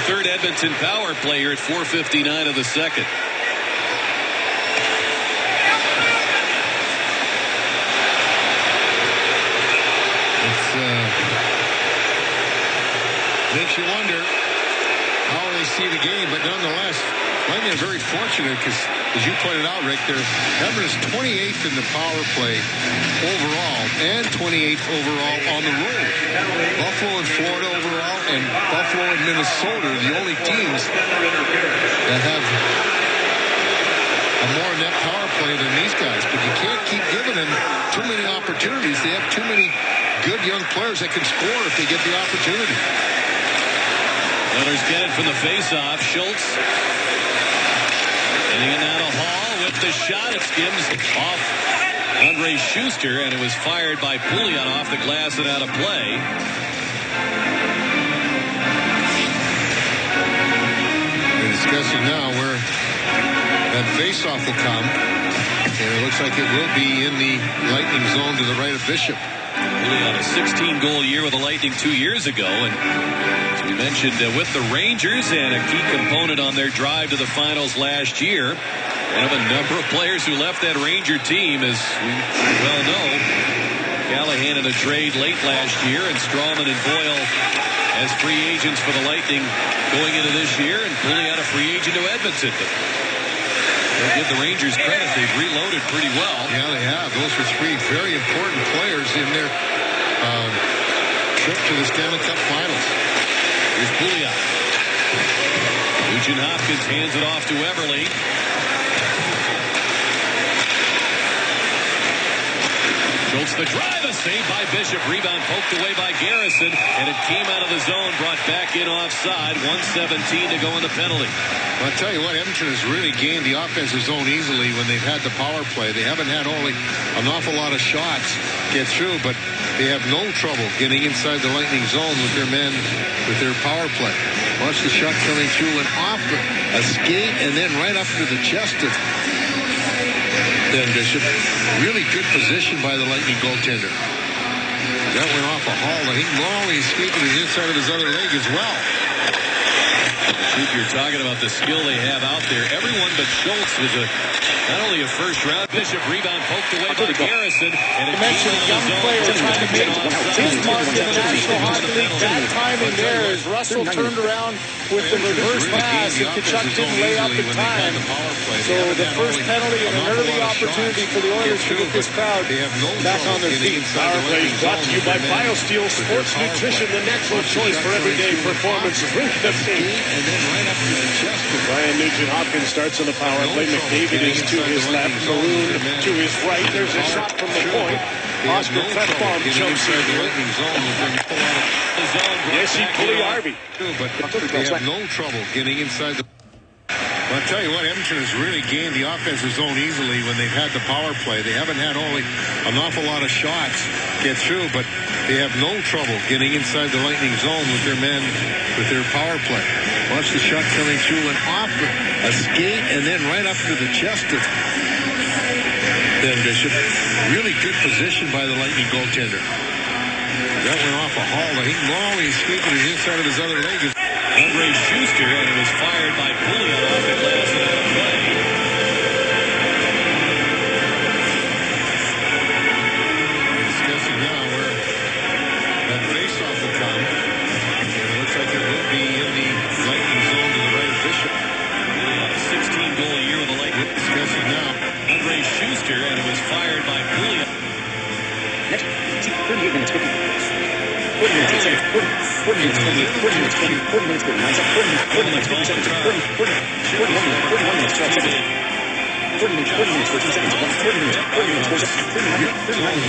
Third Edmonton power play here at 4:59 of the second. Makes you wonder how they see the game, but nonetheless, Lightning are very fortunate because, as you pointed out, Rick, Edmonton is 28th in the power play overall and 28th overall on the road. Buffalo and Florida overall, and Buffalo and Minnesota are the only teams that have a more net power play than these guys. But you can't keep giving them too many opportunities. They have too many good young players that can score if they get the opportunity. Oilers get it from the faceoff. Schultz getting it now to Hall with the shot. It skims off Andre Schuster, and it was fired by Pouliot off the glass and out of play. We're discussing now where that faceoff will come, and it looks like it will be in the Lightning zone to the right of Bishop. Pouliot, a 16-goal year with the Lightning 2 years ago, and as we mentioned with the Rangers, and a key component on their drive to the finals last year. One of a number of players who left that Ranger team, as we well know. Callahan in a trade late last year, and Strawman and Boyle as free agents for the Lightning going into this year, and Pouliot a free agent to Edmonton. But give the Rangers credit, they've reloaded pretty well. Yeah, they have. Those are three very important players in their trip to the Stanley Cup Finals. Here's Pouliot. Nugent Hopkins hands it off to Everly. Schultz the drive, a save by Bishop. Rebound poked away by Garrison, and it came out of the zone, brought back in offside. 1:17 to go in the penalty. I'll tell you what, Edmonton has really gained the offensive zone easily when they've had the power play. They haven't had only an awful lot of shots get through, but they have no trouble getting inside the Lightning zone with their men, with their power play. Watch the shot coming through and off a skate, and then right up to the chest of Bishop. Really good position by the Lightning goaltender. That went off a Hall. I think Longley escaped with his inside of his other leg as well. You're talking about the skill they have out there. Everyone but Schultz was not only a first-round. Bishop rebound poked away by Garrison, and it mentioned young players trying to make his mark in the National Hockey League. That timing there as Russell turned around with the reverse pass, and Tkachuk didn't lay up in time. So the first penalty and an early opportunity for the Oilers to get this crowd back on their feet. Power play brought to you by BioSteel Sports Nutrition, the natural choice for everyday performance. Drink the thing. And then right up to the chest. Brian Nugent Hopkins starts on the power play. McDavid is to his left. Maroon to his right. There's a shot from the point. Oscar Klefbom jumps in. Yes, he pulled Harvey. But they have no trouble getting inside the... I'll tell you what, Edmonton has really gained the offensive zone easily when they've had the power play. They haven't had only an awful lot of shots get through, but they have no trouble getting inside the Lightning zone with their men, with their power play. Watch the shot coming through and off a skate, and then right up to the chest of Bishop. Really good position by the Lightning goaltender. That went off a Hall. I think Longley escaped with his inside of his other leg. Andre Schuster, and it was fired by Pouliot off the glass and out of play. Discussing now where that faceoff will come. And it looks like it will be in the Lightning zone to the right of Bishop. Pouliot, a 16-goal year with the Lightning. Discussing now. Andre Schuster, and it was fired by Pouliot. Next, 38 minutes, 50. 40 minutes, 8 seconds, 40 minutes, 40 minutes, 20, 40 minutes, 49 seconds, 40 minutes, 50 seconds, 41 minutes, 12 seconds, 40 minutes, 14 seconds, 40 minutes, 4 seconds,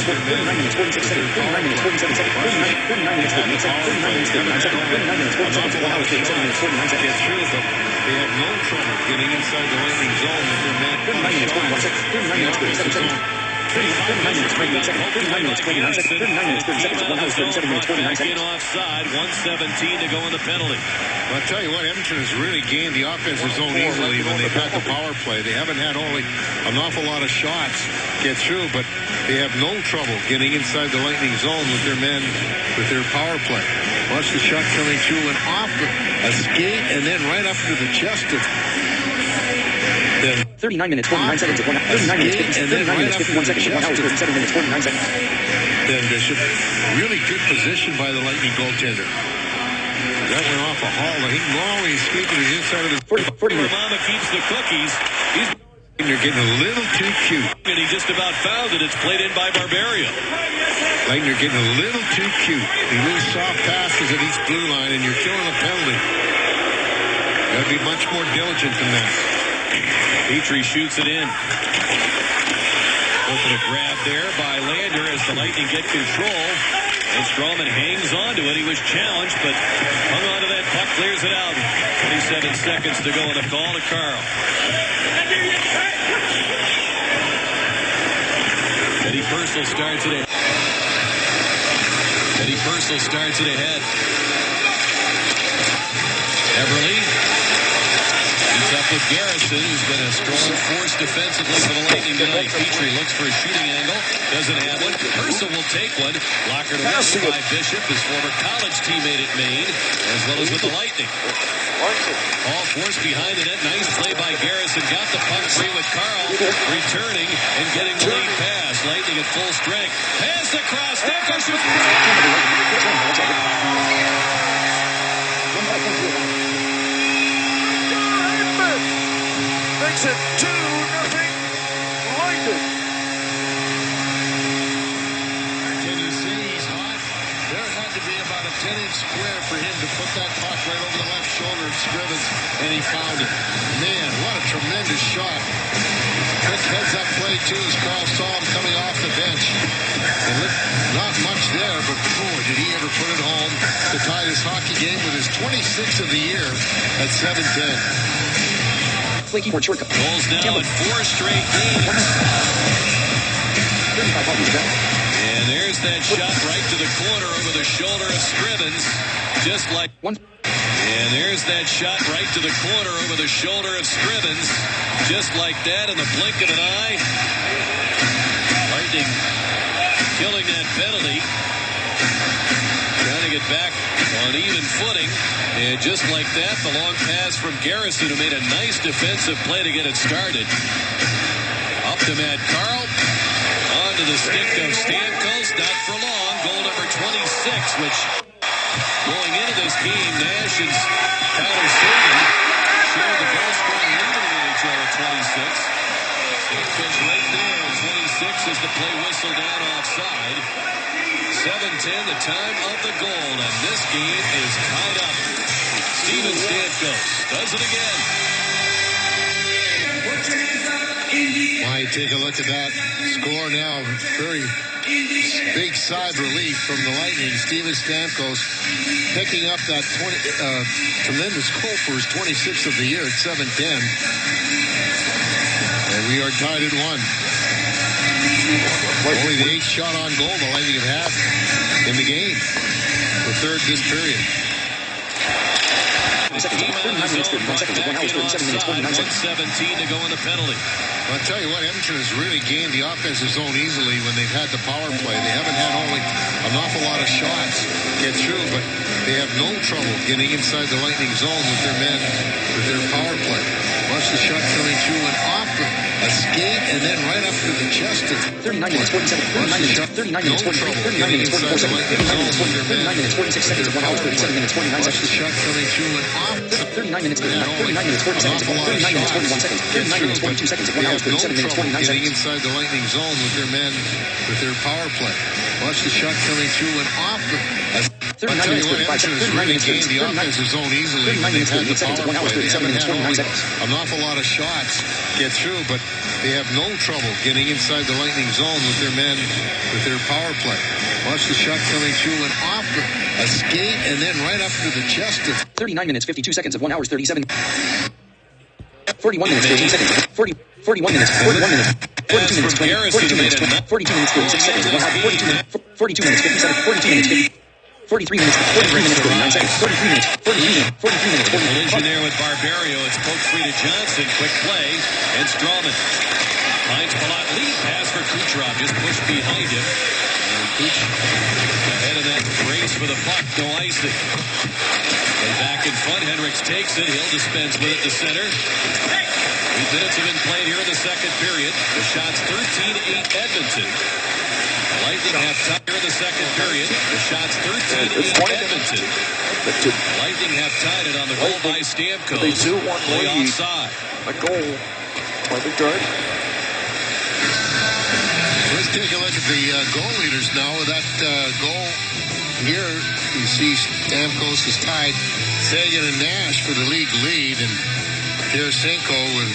39 minutes, 46 seconds, 39 minutes, 47 seconds, 49 minutes, 48 seconds, 49 minutes, 39 seconds, 49 minutes, 40 seconds, 1 hour, 37 minutes, 49 seconds. They have no trouble getting inside the Lightning zone with their men. 39 minutes, 41 seconds, 39 minutes, 37 seconds. 39 minutes, 28 seconds, 39 minutes, 29 seconds, 39 minutes, 30 seconds, 1 hour, 37 minutes, 49 seconds. Offside, 1:17 to go in the penalty. I'll tell you what, Edmonton has really gained the offensive zone easily when they've had the power play. They haven't had only an awful lot of shots get through, but they have no trouble getting inside the Lightning zone with their men, with their power play. Watch the shot coming through and off a skate, and then right up to the chest of 39 minutes, 49 seconds, 39 minutes, 51 seconds, 1 hour, 37 minutes, 49 seconds. Bishop. Really good position by the Lightning goaltender. That went off a haul. He normally escaped to the inside of the 40 Mama keeps the cookies. You're getting a little too cute. And he just about found it. It's played in by Barberio. Like you're getting a little too cute. You lose soft passes at each blue line, and you're killing a penalty. You got to be much more diligent than that. Petrie shoots it in. Open a grab there by Lander as the Lightning get control. And Strawman hangs on to it. He was challenged, but hung on to that puck, clears it out. 27 seconds to go, and a call to Carl. Eddie Purcell starts it ahead. Everly. He's up with Garrison, who's been a strong force defensively for the Lightning tonight. Petrie looks for a shooting angle. Doesn't have one. Purcell will take one. Blocker to win by Bishop, his former college teammate at Maine, as well as with the Lightning. All force behind the net. Nice play by Garrison. Got the puck free with Carl returning and getting the lead pass. Lightning at full strength. Pass across. Stamkos shoots. Makes it 2-0 Lightning. Can you see he's hot? There had to be about a 10-inch square for him to put that puck right over the left shoulder of Scrivens, and he found it. Man, what a tremendous shot. Quick heads-up play, too, as Carl saw him coming off the bench. And not much there, but boy, did he ever put it home to tie this hockey game with his 26th of the year at 7:10. Flaky for short. Goals now in 4 straight games. And there's that shot right to the corner over the shoulder of Scrivens. Just like one. And there's that shot right to the corner over the shoulder of Scrivens. Just like that in the blink of an eye. Lightning killing that penalty. Trying to get back on even footing. And just like that, the long pass from Garrison, who made a nice defensive play to get it started. Up to Matt Carl. Onto the stick of Stamkos. Not for long. Goal number 26, which going into this game, Nash and Tyler Seguin shared the goal scoring lead in the NHL at 26. Stamkos right there at 26 as the play whistled down offside. 7:10, the time of the goal, and this game is tied up. Steven Stamkos does it again. Why, take a look at that score now. Very big side relief from the Lightning. Steven Stamkos picking up that tremendous goal for his 26th of the year at 7:10. And we are tied at 1. Only the 8th shot on goal the Lightning have had in the game. The third this period. 1:17 to go in the penalty. I'll tell you what, Edmonton has really gained the offensive zone easily when they've had the power play. They haven't had only an awful lot of shots get through, but they have no trouble getting inside the Lightning zone with their men, with their power play. Watch the shot coming through and off, a skate, and then right up to the chest. 39 minutes, 47, 39 minutes, 43, 39 minutes, 44 seconds, 39 minutes, 40, 39 minutes, 46 seconds, 1 hour, 37 minutes, 49 Watch seconds. the shot coming through and off. 39 minutes, 39 minutes, 40 seconds, 39 minutes, 41 seconds, 39 minutes, 42 seconds, 1 hour, 37 minutes, 49 getting seconds. inside the Lightning zone with their men, with their power play. Watch the shot coming through and off. I'll tell you what, Edmonton has really gained the offensive zone easily when they've had the power play. They haven't had only an awful lot of shots get through, but they have no trouble getting inside the Lightning zone with their men, with their power play. Watch the shot coming through and off, a skate, and then right up to the chest. 39 minutes, 52 seconds of 1 hour, 37. 41 minutes, 13 seconds. 41 minutes, 41 minutes. 42 minutes, 20, 42 minutes, 20, 42 minutes, 36 seconds of 1 hour, 42 minutes, 57, 42 minutes, 50. 43 minutes, 43 minutes, 49 seconds, 43 minutes, 43 minutes, 43 minutes, 40 minutes. Collision there with Barberio. It's poked free to Johnson. Quick play. And Strawman finds Palat. Lead pass for Kucherov. Just pushed behind him. And Kuch ahead of that race for the puck. No icing. And back in front. Hendricks takes it. He'll dispense with it to center. 8 minutes have been played here in the second period. The shot's 13-8 Edmonton. Lightning have time here in the second period. The shot's 13 in Edmonton. Lightning have tied it on the goal by Stamkos. They do want play lead. offside. A goal by the guard. Let's take a look at the goal leaders now. With that goal here, you see Stamkos is tied Sagan and Nash for the league lead, and Tarasenko with,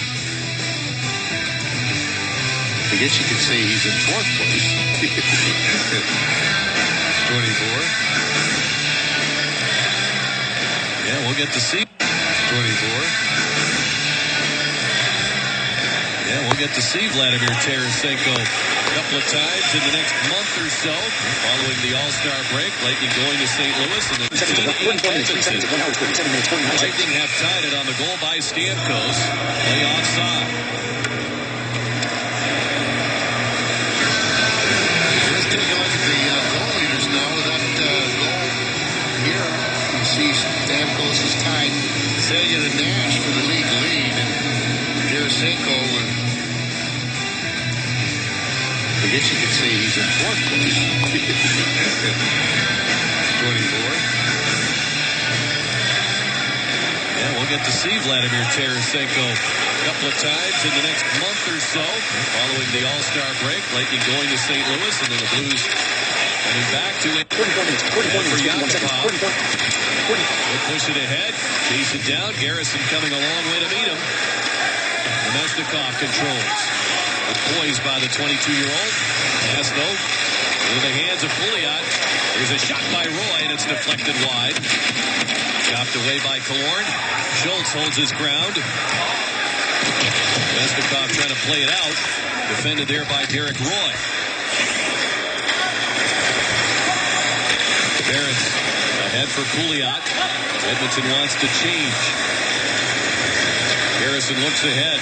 I guess you could say he's in fourth place. 24. Yeah, we'll get to see. 24. Yeah, we'll get to see Vladimir Tarasenko a couple of times in the next month or so. Following the All-Star break, Lightning going to St. Louis and then Lightning have tied it on the goal by Stamkos. Play offside. Let's take a look at the goal leaders now. With that goal here, you see Stamkos is tied Sagan and Nash for the league lead, and Tarasenko with, I guess you could say he's in fourth place. 24. Yeah, we'll get to see Vladimir Tarasenko a couple of times in the next month or so. Following the All-Star break, Lightning going to St. Louis and then the Blues coming back to it. For Yakupov. They'll push it ahead, chase it down. Garrison coming a long way to meet him. Nemesnikov controls. Poised by the 22-year-old. Pass, though, into the hands of Pouliot. Here's a shot by Roy, and it's deflected wide. Chopped away by Killorn. Schultz holds his ground. Nemesnikov trying to play it out. Defended there by Derek Roy. Barrett's ahead for Pouliot. Edmonton wants to change. Garrison looks ahead.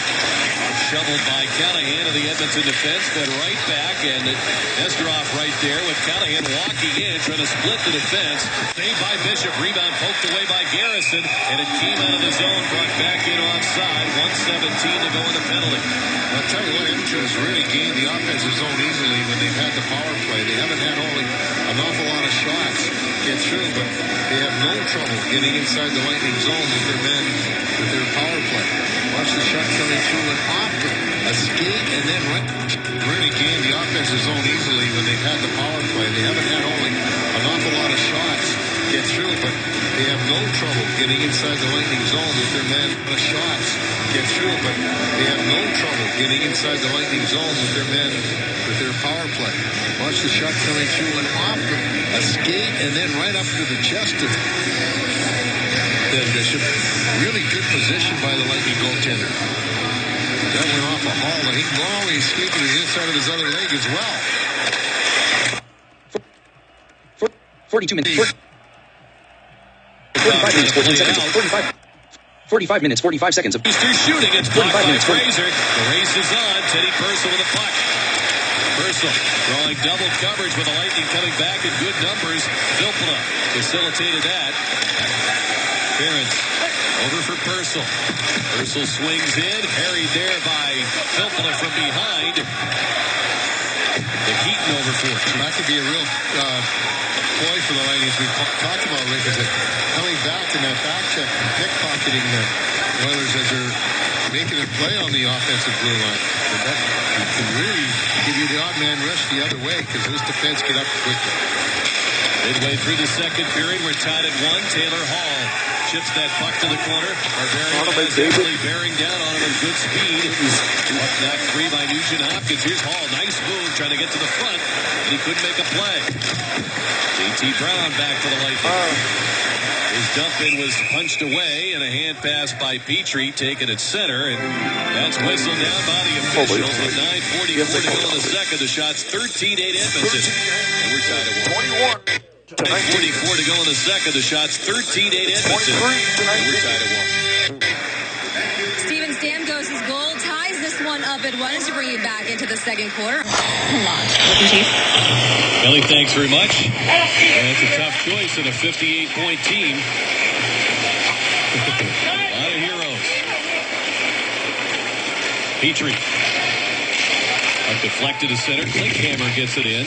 Shoveled by Callahan of the Edmonton defense, fed right back, and Nesterov right there with Callahan walking in, trying to split the defense. Saved by Bishop, rebound poked away by Garrison, and it came out of the zone, brought back in offside. 1:17 to go in the penalty. I'll tell you what, Edmonton has really gained the offensive zone easily when they've had the power play. They haven't had only an awful lot of shots get through, but they have no trouble getting inside the Lightning zone with their men, with their power play. Watch the shot coming through and off a skate, and then really gained the offensive zone easily when they've had the power play. They haven't had only an awful lot of shots get through, but they have no trouble getting inside the Lightning zone with their men. Shots get through, but they have no trouble getting inside the Lightning zone with their men, with their power play. Watch the shot coming through and off a skate, and then right up to the chest of Bishop. Really good position by the Lightning goaltender. That went off a haul, and he always escaped to the inside of his other leg as well. 42 minutes. 45 minutes, 14 seconds. 45 minutes, 45 seconds. He's through shooting. It's blocked by Fraser. The race is on. Teddy Purcell with a puck. Purcell drawing double coverage with the Lightning coming back in good numbers. Filppula facilitated that. Ferentz over for Purcell. Purcell swings in, harried there by Filppula from behind. The Heaton over for it. That could be a real ploy for the Lightning, as we talked about, Rick, is that coming back in that back check and pickpocketing the Oilers as they're making a play on the offensive blue line. And that can really give you the odd man rush the other way because those defense get up quickly. Midway through the second period, we're tied at 1. Taylor Hall chips that puck to the corner. Barbarian bearing down on him at good speed. Puck knocked free by Nugent Hopkins. Here's Hall. Nice move trying to get to the front, and he couldn't make a play. J.T. Brown back for the Lightning. His dump in was punched away, and a hand pass by Petrie taken at center, and that's whistled down by the officials with 9:44 to go in the second. The shot's 13-8 Edmonton, and we're tied at 1. 9:44 to go in the second. The shot's 13-8 Edmonton, and we're tied at 1. Steven Stamkos' goal ties this one up at 1 as we bring you back into the second quarter. Kelly, thanks very much. That's a tough choice in a 58-point team. A lot of heroes. Petrie. Deflected to center. Klinkhammer gets it in.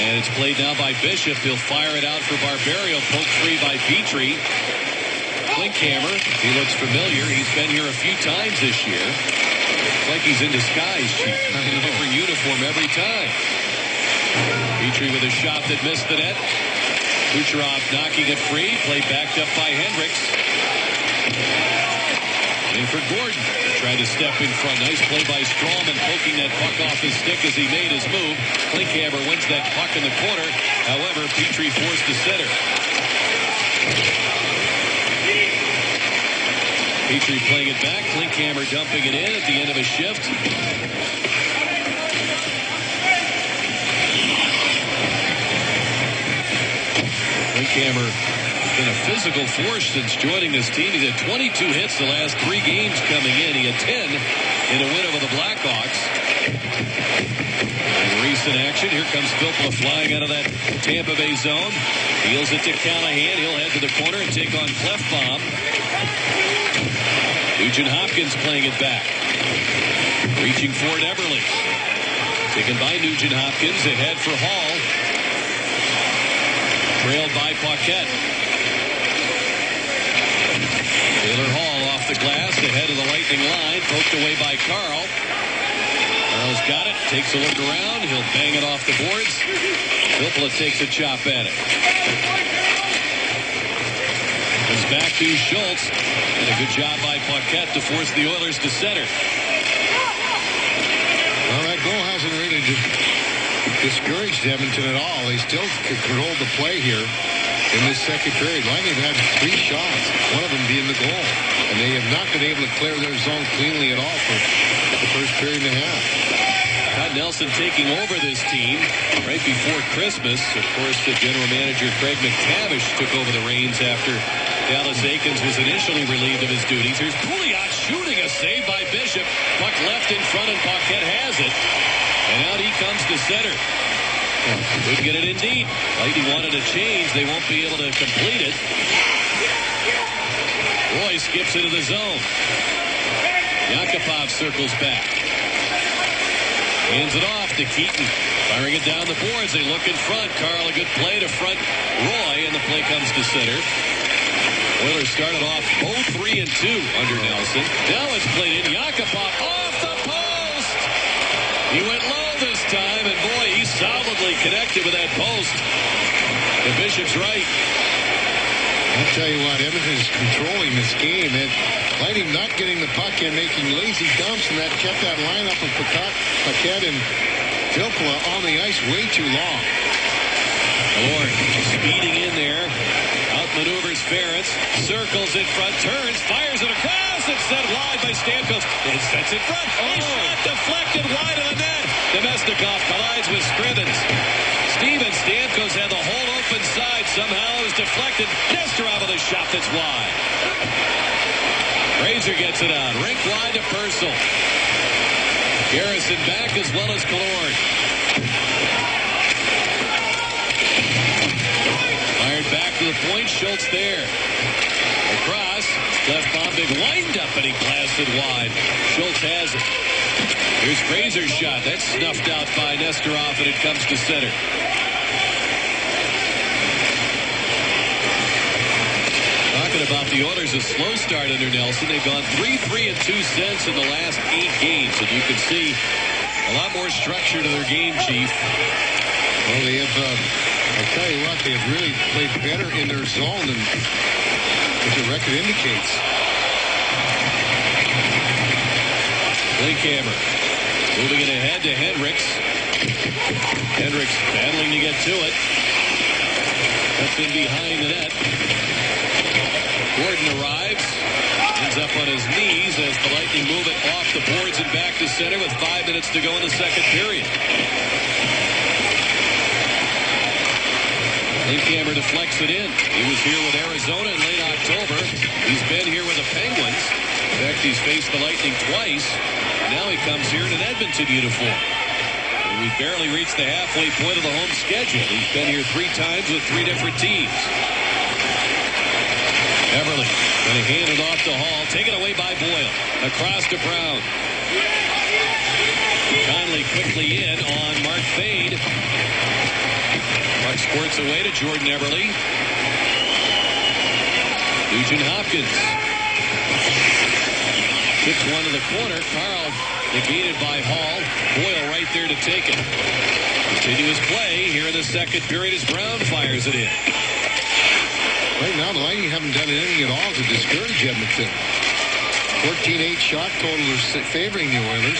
And it's played now by Bishop. He'll fire it out for Barberio. Poke free by Petrie. Klinkhammer, he looks familiar. He's been here a few times this year. It's like he's in disguise, Chief. In a different uniform every time. Petrie with a shot that missed the net. Kucherov knocking it free. Play backed up by Hendricks. In for Gordon. Tried to step in front. Nice play by Strawman, poking that puck off his stick as he made his move. Klinkhammer wins that puck in the corner. However, Petrie forced to center. Petrie playing it back. Klinkhammer dumping it in at the end of a shift. Klinkhammer has been a physical force since joining this team. He's had 22 hits the last 3 games coming in. He had 10 in a win over the Blackhawks. In recent action, here comes Filppula flying out of that Tampa Bay zone. Deals it to Callahan. He'll head to the corner and take on Clefbaum. Nugent Hopkins playing it back. Reaching for it, Eberle. Taken by Nugent Hopkins. Ahead for Hall. Trailed by Paquette. Taylor Hall off the glass. Ahead of the Lightning line. Poked away by Carl. Carl's got it. Takes a look around. He'll bang it off the boards. Filppula takes a chop at it. Comes back to Schultz. And a good job by Paquette to force the Oilers to center. Well, that goal hasn't really discouraged Edmonton at all. They still controlled the play here in this second period. Lightning had 3 shots, one of them being the goal. And they have not been able to clear their zone cleanly at all for the first period and a half. Todd Nelson taking over this team right before Christmas. Of course, the general manager, Craig McTavish, took over the reins after Dallas Eakins was initially relieved of his duties. Here's Pouliot shooting a save by Bishop. Puck left in front and Paquette has it. And out he comes to center. Couldn't get it in deep. Lightning wanted a change. They won't be able to complete it. Roy skips into the zone. Yakupov circles back. Hands it off to Keaton. Firing it down the boards. They look in front. Carl, a good play to front Roy, and the play comes to center. Oilers started off 0-3-2 under Nelson. Now it's played in. Yakupov off the post. He went low this time, and boy, he solidly connected with that post. The Bishop's right. I'll tell you what, Edmonton is controlling this game. And Lightning not getting the puck and making lazy dumps, and that kept that lineup of Paquette and Filppula on the ice way too long. Lord speeding in there. Outmaneuvers Ferris. Circles in front. Turns. Fires it across. It's sent wide by Stamkos. It sets in front. Shot deflected wide of the net. Domestikov collides with Scrivens. Steven Stamkos had the whole open side. Somehow it was deflected. Nesterov with a shot that's wide. Razor gets it out. Rink wide to Purcell. Garrison back as well as Killorn. Fired back to the point. Schultz there. Across. Clefbaum, big wind-up, and he blasted wide. Schultz has it. Here's Fraser's shot. That's snuffed out by Nesterov, and it comes to center. Talking about the Oilers, a slow start under Nelson. They've gone 3-3-2 since in the last 8 games, and you can see a lot more structure to their game, Chief. Well, they have, I tell you what, they have really played better in their zone than what the record indicates. Klinkhammer moving it ahead to Hendricks. Hendricks battling to get to it. That's in behind the net. Gordon arrives. Ends up on his knees as the Lightning move it off the boards and back to center with 5 minutes to go in the second period. Klinkhammer deflects it in. He was here with Arizona in late October. He's been here with the Penguins. In fact, he's faced the Lightning twice. Now he comes here in an Edmonton uniform. And we've barely reached the halfway point of the home schedule. He's been here 3 times with 3 different teams. Eberle going to hand it off to Hall. Taken away by Boyle. Across to Brown. Conley quickly in on Mark Fade. Puck squirts away to Jordan Eberle. Nugent Hopkins. Tips one to the corner. Carl negated by Hall. Boyle right there to take it. Continuous play here in the second period as Brown fires it in. Right now, the Lightning haven't done anything at all to discourage Edmonton. 14-8 shot total is favoring the Oilers.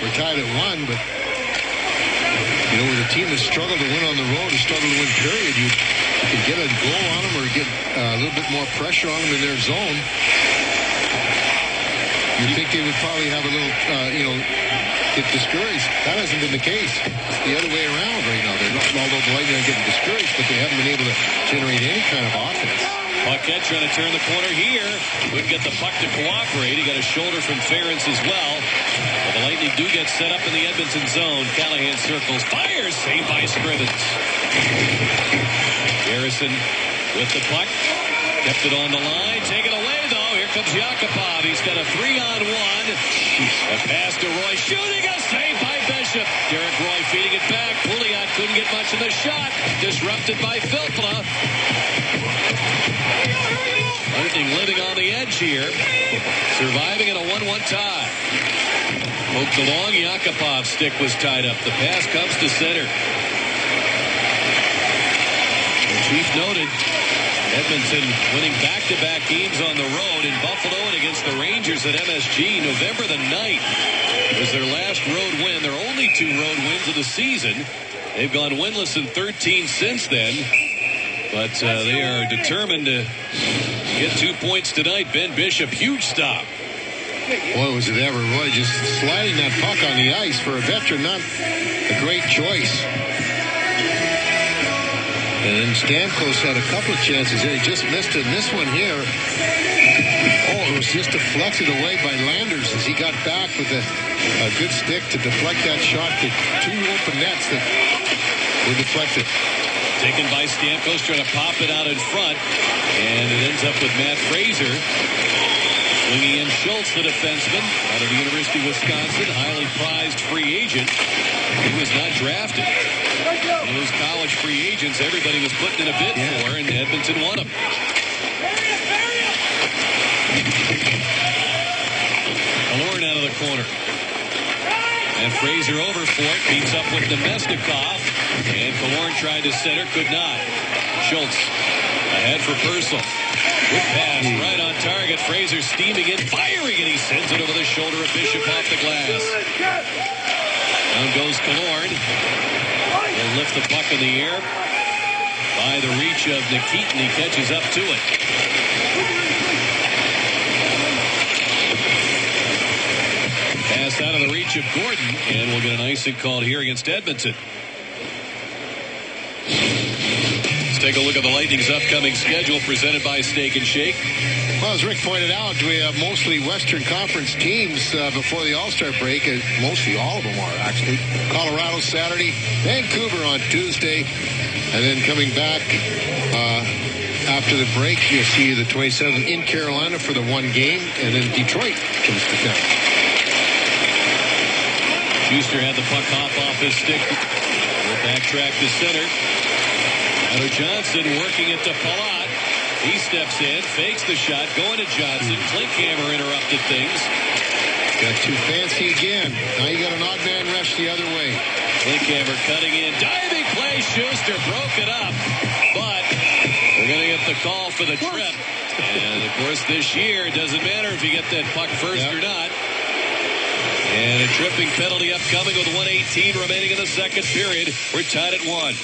We're tied at 1, but with a team that struggled to win on the road, or struggled to win period, you can get a goal on them or get a little bit more pressure on them in their zone. You'd think they would probably have a little, get discouraged. That hasn't been the case. It's the other way around right now. They're not, although the Lightning are getting discouraged, but they haven't been able to generate any kind of offense. Paquette trying to turn the corner here. Couldn't get the puck to cooperate. He got a shoulder from Ferentz as well. But the Lightning do get set up in the Edmonton zone. Callahan circles, fires, saved by Scrivens. Garrison with the puck. Kept it on the line. Taken away, though. Here comes Yakupov. He's got a 3-on-1. A pass to Roy. Shooting a save by Bishop. Derek Roy feeding it back. Pouliot couldn't get much of the shot. Disrupted by Filppula. Lightning living on the edge here. Surviving in a 1-1 tie. Poked along. Yakupov's stick was tied up. The pass comes to center. The Chief noted Edmonton winning back-to-back games on the road in Buffalo and against the Rangers at MSG. November the 9th was their last road win. Their only 2 road wins of the season. They've gone winless in 13 since then. But they are determined to get 2 points tonight. Ben Bishop, huge stop. Boy, was it ever. Roy just sliding that puck on the ice for a veteran. Not a great choice. And then Stamkos had a couple of chances there. He just missed it. And this one here, it was just deflected away by Landers as he got back with a good stick to deflect that shot to 2 open nets that were deflected. Taken by Stamkos, trying to pop it out in front. And it ends up with Matt Fraser. Swinging in Schultz, the defenseman, out of the University of Wisconsin. Highly prized free agent. He was not drafted. Those college free agents, everybody was putting in a bid for, and Edmonton won them. Killorn out of the corner. And Fraser over for it, beats up with Nemesnikov. And Killorn tried to center, could not. Schultz ahead for Purcell. Good pass, right on target. Fraser steaming in, firing, and he sends it over the shoulder of Bishop off the glass. Down goes Killorn. He'll lift the puck in the air by the reach of Nikitin. He catches up to it. Pass out of the reach of Gordon, and we'll get an icing called here against Edmonton. Let's take a look at the Lightning's upcoming schedule presented by Steak and Shake. Well, as Rick pointed out, we have mostly Western Conference teams before the All-Star break. Mostly all of them are, actually. Colorado Saturday, Vancouver on Tuesday, and then coming back after the break, you'll see the 27th in Carolina for the 1 game, and then Detroit comes to town. Schuster had the puck hop off his stick. Will backtrack to center. Tyler Johnson working it to Palat. He steps in, fakes the shot, going to Johnson. Klinkhammer interrupted things. Got too fancy again. Now you got an odd man rush the other way. Klinkhammer cutting in. Diving play. Schuster broke it up. But we're going to get the call for the trip. And, of course, this year, it doesn't matter if you get that puck first or not. And a tripping penalty upcoming with 1:18 remaining in the second period. We're tied at 1.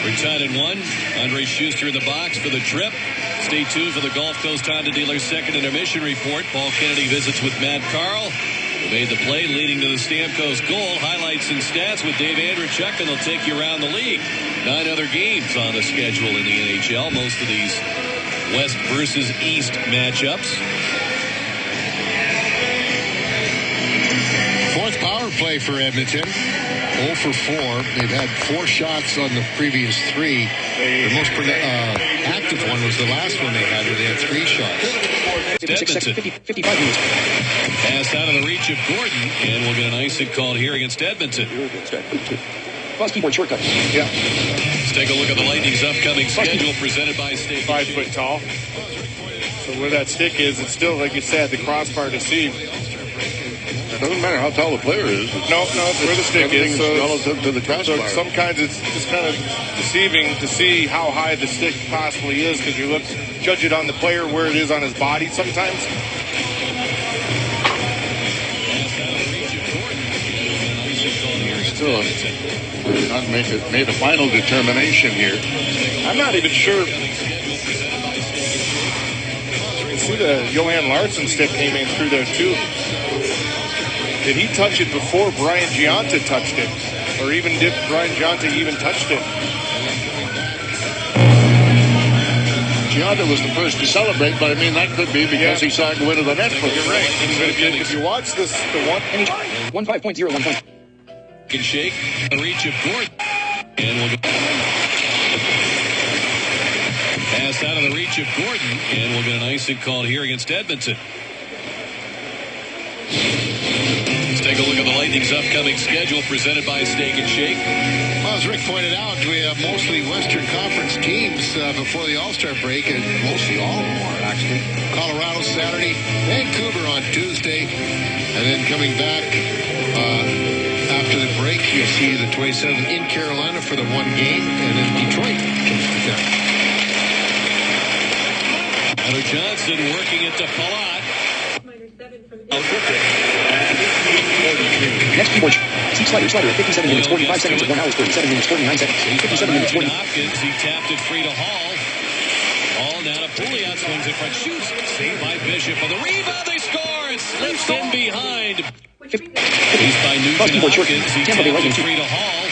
We're tied at 1. Andre Schuster in the box for the trip. Stay tuned for the Gulf Coast Honda Dealer's second intermission report. Paul Kennedy visits with Matt Carl, who made the play leading to the Stamkos goal. Highlights and stats with Dave Andrechuk, and they'll take you around the league. 9 other games on the schedule in the NHL. Most of these West versus East matchups. 4th power play for Edmonton. 0 for 4. They've had 4 shots on the previous 3. The most active one was the last one they had, where they had 3 shots. Edmonton. 55 minutes. Pass out of the reach of Gordon, and we'll get an icing called here against Edmonton. Cross keyboard shortcut. Yeah. Let's take a look at the Lightning's upcoming schedule presented by State. 5 foot tall. So where that stick is, it's still, like you said, the crossbar to see. It doesn't matter how tall the player is. No, it's where the stick is. So relative to the crossbar. So sometimes it's just kind of deceiving to see how high the stick possibly is because you judge it on the player where it is on his body sometimes. Still not made a final determination here. I'm not even sure. You see the Johan Larsson stick came in through there too. Did he touch it before Brian Giunta touched it? Or even did Brian Giunta even touched it? Giunta was the first to celebrate, but I mean, that could be because he saw it go into the net. You're right. If you watch this, the 1.5.0. Can shake the reach of Gordon. And we'll go. Pass out of the reach of Gordon. And we'll get an icing called here against Edmonton. Let's take a look at the Lightning's upcoming schedule presented by Steak and Shake. Well, as Rick pointed out, we have mostly Western Conference teams before the All-Star break, and mostly all of them are, actually. Colorado Saturday, Vancouver on Tuesday, and then coming back after the break, you'll see the 27th in Carolina for the one game, and then Detroit comes to town. Tyler Johnson working it to Palat. Next keyboard. Keep slider at 57 minutes, 45 seconds at 1 hour, 37 minutes, 49 seconds. 57 minutes, 40. Hopkins, he tapped it free to Hall. Hall now to Pouliot, swings it front, shoots. Saved by Bishop for the rebound. They score. It slips in behind. He's by Nugent Hopkins. He tapped it free to Hall.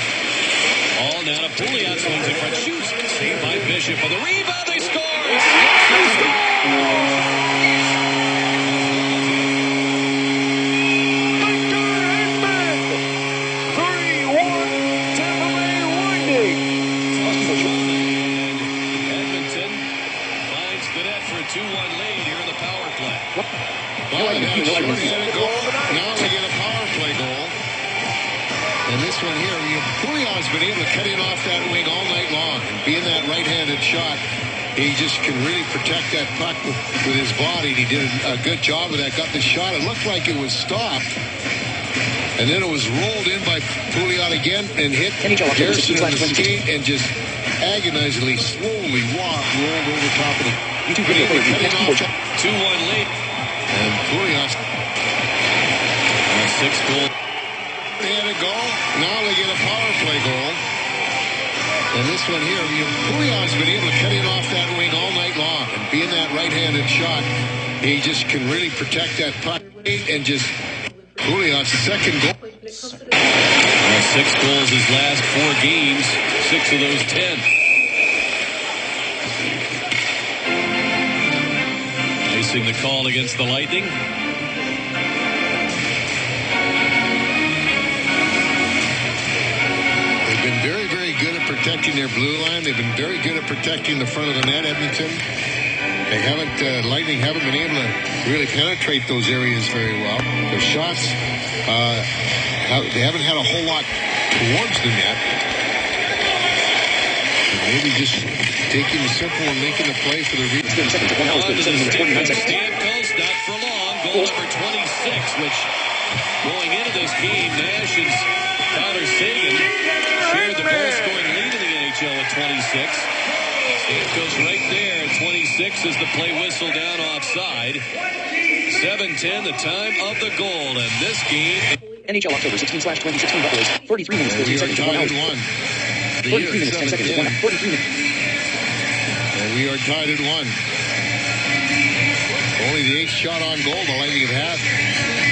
Hall now to Pouliot, swings it front, shoots. Saved by Bishop for the rebound. They score. It slips. They score. Now they get a power play goal. And this one here, Pouliot's been able to cut in off that wing all night long. And being that right-handed shot, he just can really protect that puck with his body. He did a good job of that. Got the shot. It looked like it was stopped. And then it was rolled in by Pouliot again and hit Garrison in the skate and just agonizingly, slowly rolled over top of the... 2-1 lead. And Pouliot. 6 goal. They had a goal. Now they get a power play goal. And this one here, Pouliot's been able to cut in off that wing all night long. And being that right-handed shot, he just can really protect that puck. And just Pouliot's second goal. 6 goals his last 4 games. 6 of those 10. Icing the call against the Lightning. They've been very, very good at protecting their blue line. They've been very good at protecting the front of the net, Edmonton. They haven't, Lightning haven't been able to really penetrate those areas very well. Their shots, they haven't had a whole lot towards the net. Maybe just taking the simple and making the play for the reach. Stamkos, not for long. Goal number 26, which going into this game, Nash and Tyler Seguin shared the goal-scoring lead in the NHL at 26. Stamkos right there at 26 as the play whistle down offside. 7:10, the time of the goal, and this game. NHL October 16/2016 Buffaloes. 43 minutes, 14 seconds, 1 hour. 43 minutes, 10 seconds, 1 hour. 43 minutes. And we are tied at 1. Only the 8th shot on goal the Lightning have had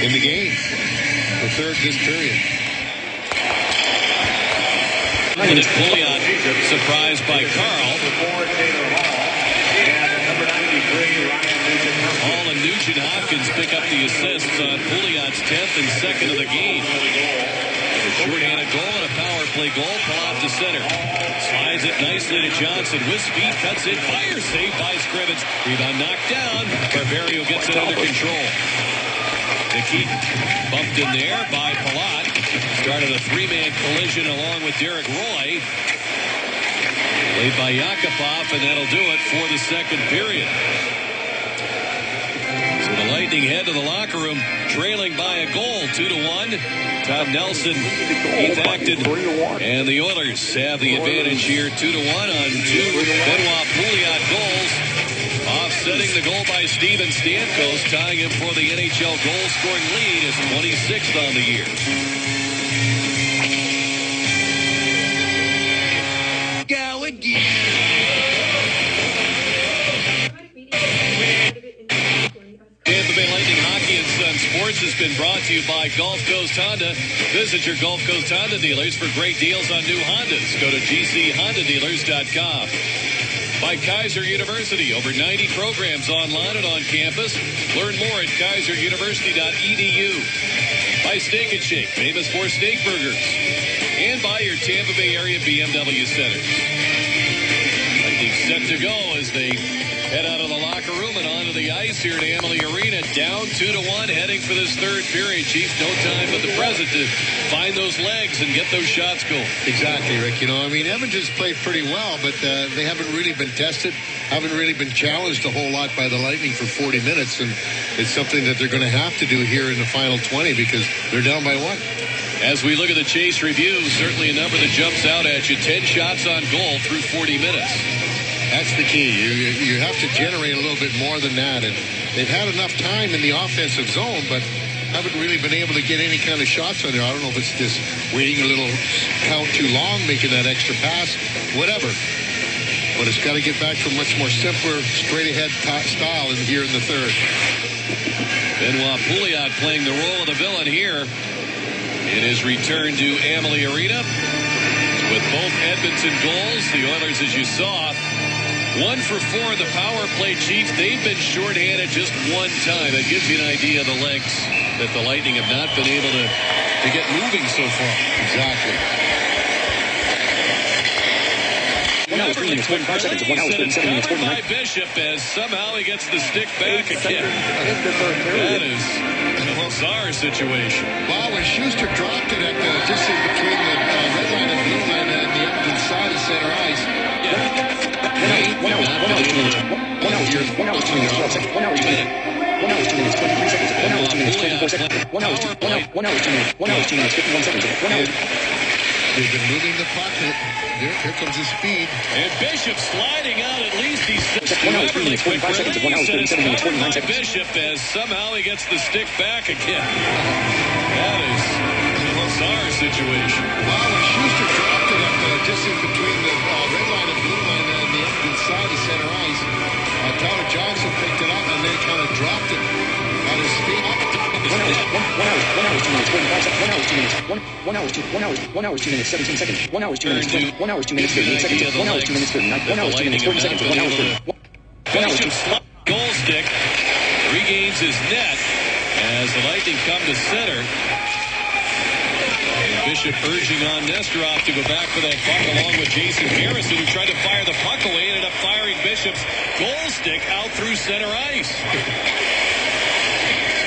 in the game. The third this period. Pouliot surprised by Carl. Hall and Nugent Hopkins pick up the assists on Pouliot's 10th and 2nd of the game. Short-handed goal and a power play goal. Pull off to center. Slides it nicely to Johnson with speed. Cuts it. Fire save by Scrivens. Rebound knocked down. Barrio gets it under control. Nikita bumped in there by Palat. Started a three-man collision along with Derek Roy. Played by Yakupov, and that'll do it for the second period. So the Lightning head to the locker room, trailing by a goal, 2-1. Tom Nelson, Keith Acton, and the Oilers have the advantage here, 2-1 on two Benoit Pouliot goals. Offsetting the goal by Steven Stamkos, tying him for the NHL goal-scoring lead, is 26th on the year. Go again. Tampa Bay Lightning Hockey and Sun Sports has been brought to you by Gulf Coast Honda. Visit your Gulf Coast Honda dealers for great deals on new Hondas. Go to gchondadealers.com. By Kaiser University, over 90 programs online and on campus. Learn more at kaiseruniversity.edu. By Steak and Shake, famous for steak burgers. And by your Tampa Bay area BMW centers. Lightning set to go as they head out of the locker room and onto the ice here at Amalie Arena. Down 2-1, heading for this third period. Chiefs, no time but the present to find those legs and get those shots going. Exactly, Rick. You know, I mean, Edmonton's played pretty well, but they haven't really been tested, haven't really been challenged a whole lot by the Lightning for 40 minutes, and it's something that they're going to have to do here in the final 20 because they're down by one. As we look at the Chase review, certainly a number that jumps out at you. 10 shots on goal through 40 minutes. That's the key. You have to generate a little bit more than that. And they've had enough time in the offensive zone, but haven't really been able to get any kind of shots on there. I don't know if it's just waiting a little count too long, making that extra pass, whatever. But it's got to get back to a much more simpler, straight-ahead style here in the third. Benoit Pouliot playing the role of the villain here in his return to Amalie Arena. With both Edmonton goals, the Oilers, as you saw, 1 for 4 in the power play, Chiefs. They've been shorthanded just one time. That gives you an idea of the legs that the Lightning have not been able to get moving so far. Exactly. 1 hour, 3 minutes, 45 seconds. 1 hour, 37 minutes, 49. By Bishop as somehow he gets the stick back again. That is a bizarre situation. Wow, when Schuster dropped it at just in between the red line and blue line and the Edmonton side of center ice. Yeah. 1 hour, 2 minutes, 12 seconds. 1 hour, 2 minutes, 23 seconds. 1 hour, 2 minutes, 24 seconds. 1 hour, 2 minutes, 51 seconds. 1 hour. They've been moving the puck. Here comes his speed. And Bishop sliding out at least. He's 1 hour, 3 minutes, 45 seconds. 1 hour, 37 minutes, 49 seconds. Bishop as somehow he gets the stick back again. That is a bizarre situation. Wow, when Schuster dropped it up just in between the red line and blue line and the Edmonton side of center ice. Tyler Johnson picked it up and then kind of dropped it at his feet. 1 hour, 2 minutes, 45 seconds. 1 hour, 2 minutes. 1 hour, 2 minutes, 17 seconds. 1 hour, 2 minutes, 20. 1 hour, 2 minutes, 38 seconds. 1 hour, 2 minutes, 39. 1 hour, 2 minutes, 40 seconds. 1 hour, 30. Bishop goal stick regains his net as the Lightning come to center. And Bishop urging on Nesterov to go back for that puck along with Jason Garrison, who tried to fire the puck away, ended up firing Bishop's goal stick out through center ice.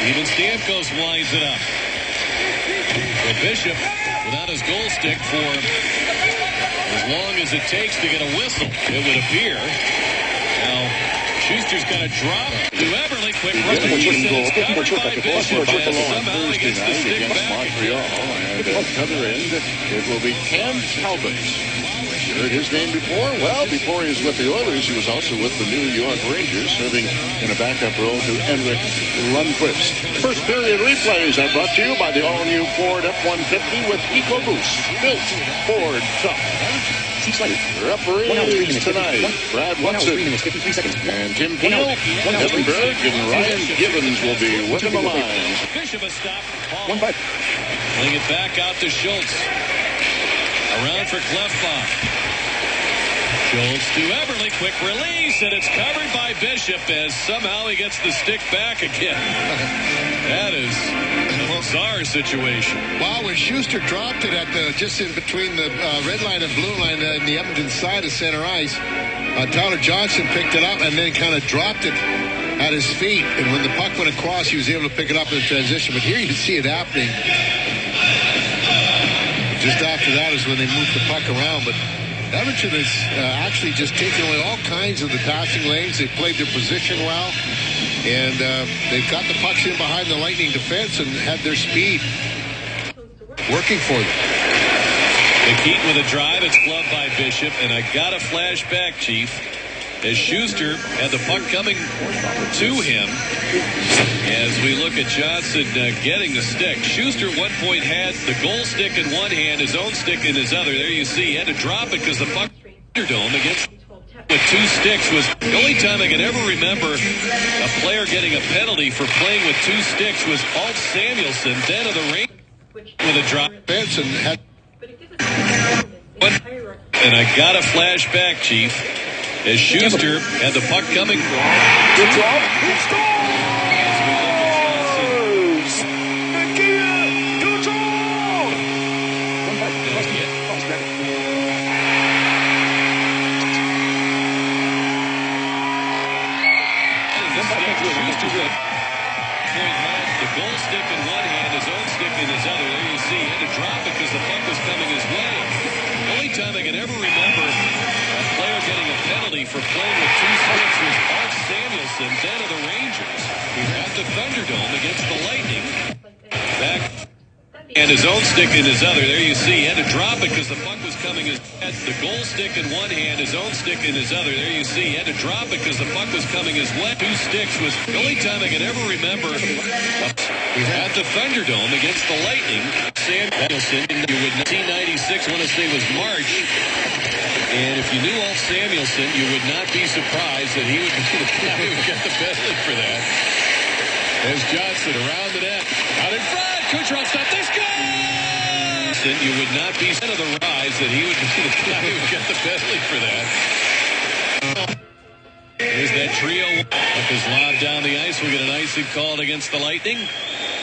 Steven Stamkos winds it up. So Bishop, without his goal stick for as long as it takes to get a whistle, it would appear. Now, Schuster's going to drop to Everly. Quick release, and it's covered by Bishop. Somehow he gets the stick back. Montreal, and at the other end, it will be Cam Talbot. You heard his name before? Well, before he was with the Oilers, he was also with the New York Rangers, serving in a backup role to Henrik Lundqvist. First period replays are brought to you by the all-new Ford F-150 with EcoBoost. Built Ford tough. Referees tonight, Brad Watson and Tim Peel, Evan Berg, and Ryan Gibbons will be within the lines. Bishop has stopped. 1-5. Playing it back out to Schultz. Around for Klefbom. Schultz to Everly. Quick release, and it's covered by Bishop as somehow he gets the stick back again. That is a bizarre situation. Wow, when Schuster dropped it at just in between the red line and blue line and the Edmonton side of center ice, Tyler Johnson picked it up and then kind of dropped it at his feet, and when the puck went across, he was able to pick it up in the transition. But here you see it happening. Just after that is when they moved the puck around. But Edmonton has actually just taken away all kinds of the passing lanes. They played their position well, and they've got the pucks in behind the Lightning defense and had their speed working for them. McKean with a drive. It's gloved by Bishop, and I got a flashback, Chief, as Schuster had the puck coming to him. As we look at Johnson getting the stick, Schuster at one point had the goal stick in one hand, his own stick in his other. There you see, he had to drop it because the puck Thunderdome against with two sticks was the only time I can ever remember a player getting a penalty for playing with two sticks was Alt Samuelson, then of the Rangers with a drop. Benson had. And I got a flashback, Chief, as Schuster had the puck coming. Good job. He scores! Good job! The goal stick in one hand, his own stick in his other. There you see, he had to drop it because the puck was coming his way. The only time I can ever remember a player getting a penalty for playing with two sticks was Alt Samuelson, then of the Rangers, at the Thunderdome against the Lightning. Back and his own stick in his other. There you see, he had to drop it because the puck was coming his way. The goal stick in one hand, his own stick in his other. There you see, he had to drop it because the puck was coming his way. Two sticks was the only time I can ever remember at the Thunderdome against the Lightning. Samuelson, you would see 96, I want to say was March. And if you knew Alt Samuelson, you would not be surprised that he would be the guy who would get the penalty for that. As Johnson around the net, out in front, Kucherov stopped this goal! You would not be of the rise that he would be the guy who would get the penalty for that. There's that trio. Puck is lobbed down the ice. We'll get an icing called against the Lightning.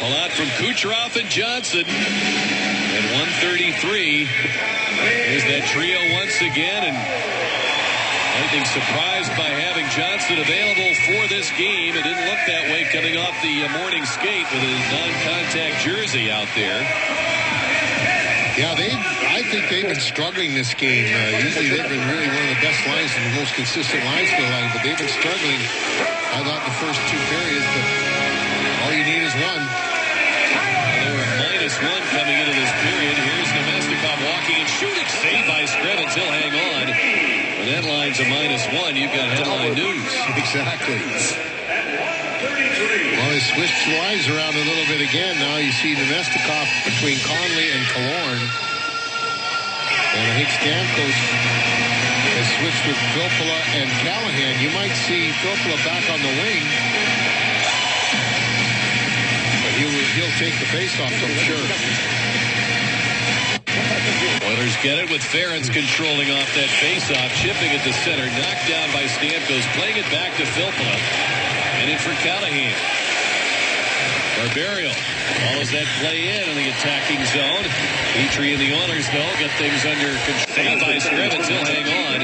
Pull out from Kucherov and Johnson. At 1:33. There's that trio once again, and Lightning surprised by having Johnson available for this game. It didn't look that way coming off the morning skate with his non-contact jersey out there. Yeah, I think they've been struggling this game. Usually they've been really one of the best lines and the most consistent lines for the line, but they've been struggling, I thought, the first two periods, but all you need is one. They were -1 coming into this period. Here's Nemestikov walking and shooting. Saved by Skrevens. He'll hang on. When that line's a -1, you've got headline news. Exactly. Well, they switched the lines around a little bit again. Now you see Nemestikov between Conley and Killorn. And I think Stamkos has switched with Filppula and Callahan. You might see Filppula back on the wing. But he'll take the faceoff, I'm sure. Oilers get it with Ferentz controlling off that faceoff, chipping it to center, knocked down by Stamkos, playing it back to Filppula. And in for Callahan. Barberio follows that play in the attacking zone. Petrie and the Oilers, though, get things under control. Saved by Skrevens. He'll hang on.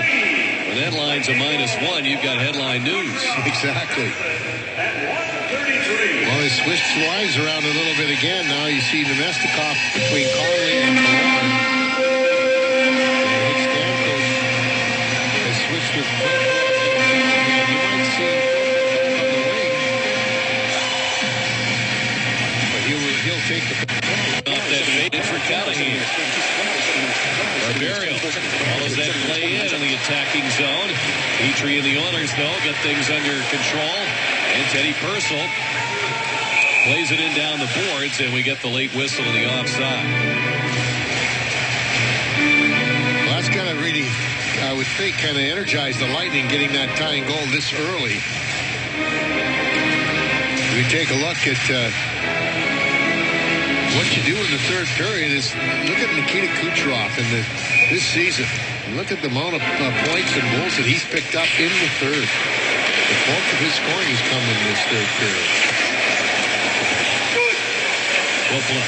When that line's a -1, you've got headline news. Exactly. Well, they switched the lines around a little bit again. Now you see Nemestikov between Conley and Killorn. And Stamkos has switched with you might see on the wing. But he'll take the off that fade for Callahan. Barberio follows that play in the attacking zone. Petrie and the Oilers, though, get things under control. And Teddy Purcell plays it in down the boards, and we get the late whistle in the offside. Well, that's kind of really, I would think, kind of energized the Lightning getting that tying goal this early. We take a look at what you do in the third period is look at Nikita Kucherov in this season. Look at the amount of points and goals that he's picked up in the third. The bulk of his scoring has come in this third period. Filppula.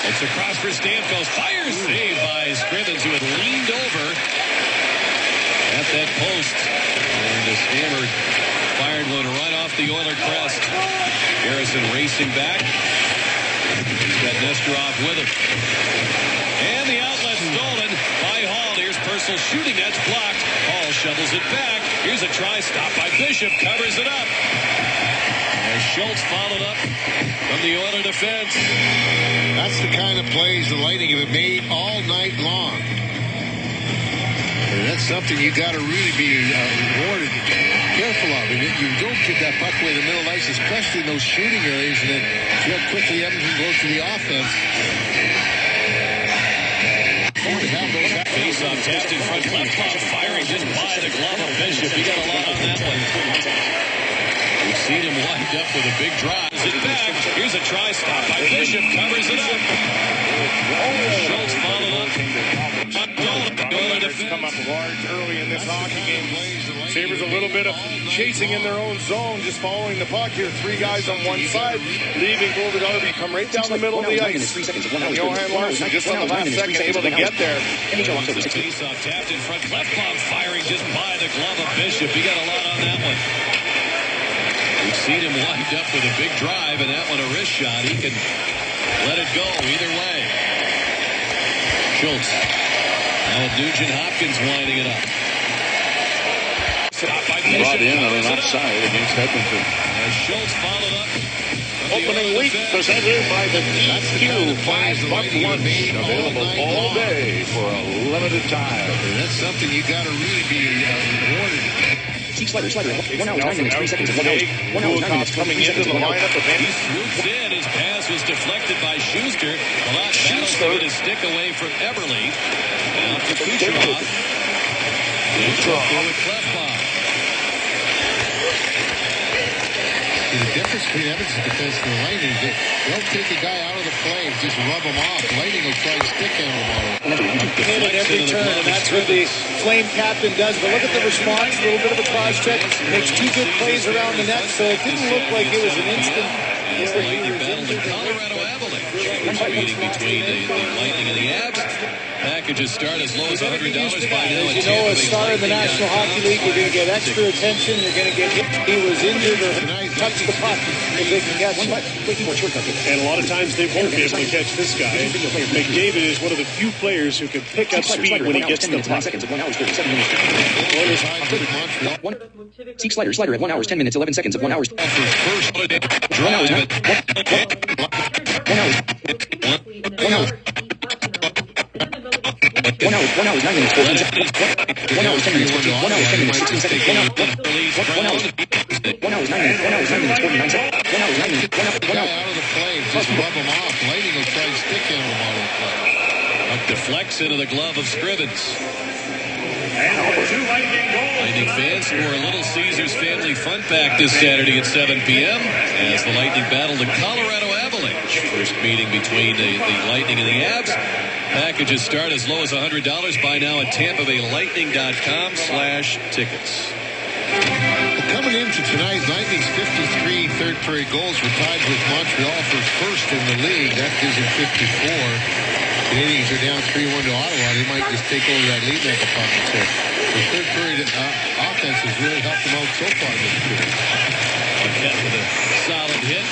It's across for Stamkos. Fire save by Skrevens, who had leaned over at that post. And the Stammer Fired one right off the Oiler crest. Harrison racing back. He's got Nesterov with him. And the outlet stolen by Hall. Here's Purcell shooting. That's blocked. Hall shovels it back. Here's a try stop by Bishop. Covers it up. As Schultz followed up from the Oiler defense. That's the kind of plays the Lightning have made all night long. And that's something you got to really be rewarded, careful of. And you don't get that puck away in the middle of the ice, especially in those shooting areas, and then see how quickly Edmonton goes to the offense. Face-off tapped in front. Left pop firing just by the glove of Bishop. He got a lot on that one. We've seen him wind up with a big drive. It back. Here's a try stop by Bishop. Covers it up. Schultz followed up. Come up large early in this hockey game. Sabres a little bit of chasing in their own zone, just following the puck here. Three guys on one side, leaving Golden Darby, come right down the middle of the ice. Johan Larsson just on the last second able to get there. Face-off tapped in front. Left pop firing just by the glove of Bishop. He got a lot on that one. We've seen him wind up with a big drive, and that one a wrist shot. He can let it go either way. Schultz. Now Nugent Hopkins winding it up. Brought in on an offside against Edmonton. As Schultz followed up. Opening week presented by the DQ 5-buck lunch. Available all day for a limited time. And that's something you got to really be rewarded. Slider. 1 hour, 9 minutes, 3 seconds. 1 hour, 9 minutes, coming into the lineup. He swoops in. His pass was deflected by Schuster. Battles to get his stick away from Eberle. Now to Kucherov. With Klefbom. The difference between Edmonton's defense and the Lightning, they'll take a guy out of the play, just rub him off. Lightning will try to stick him on him. Hit at every turn, and that's what the Flame captain does. But look at the response, a little bit of a cross check, makes two good plays around the net, so it didn't look like it was an instant. As the Lightning battled the Colorado Avalanche. First meeting between the Lightning and the Avs. Packages start as low as $100 by now. As you know, a star in the National Hockey League, you're going to get extra attention. You're going to get hit. He was injured or touched the puck if they can catch him. And a lot of times they won't be able to catch this guy. McDavid is one of the few players who can pick up speed when he gets to the puck. Seek Slider at 1 hour, 10 minutes, 11 seconds of 1 hour. 1 hour, 9 minutes, 14 seconds. 1 hour, 10 minutes, 1 hour, 10 minutes, 16 seconds. 1 hour, 1 hour, 1 hour, 9 minutes, 1 hour, 9 minutes, 49 seconds. 1 hour, 9 minutes, 1 hour. Out of the play, just rub him off. Lightning will try to stick him out of the play. Up deflects into the glove of Scrivens. Lightning fans for a Little Caesars Family Fun Pack this Saturday at 7 p.m. as the Lightning battle the Colorado Avalanche. First meeting between the Lightning and the Avs. Packages start as low as $100 by now at TampaBayLightning.com/tickets. Coming into tonight, Lightning's 53 third period goals were tied with Montreal for first in the league. That gives them 54. Canadians are down 3-1 to Ottawa. They might just take over that lead at the puck. So the third period offense has really helped them out so far this year. Marquette with a solid hit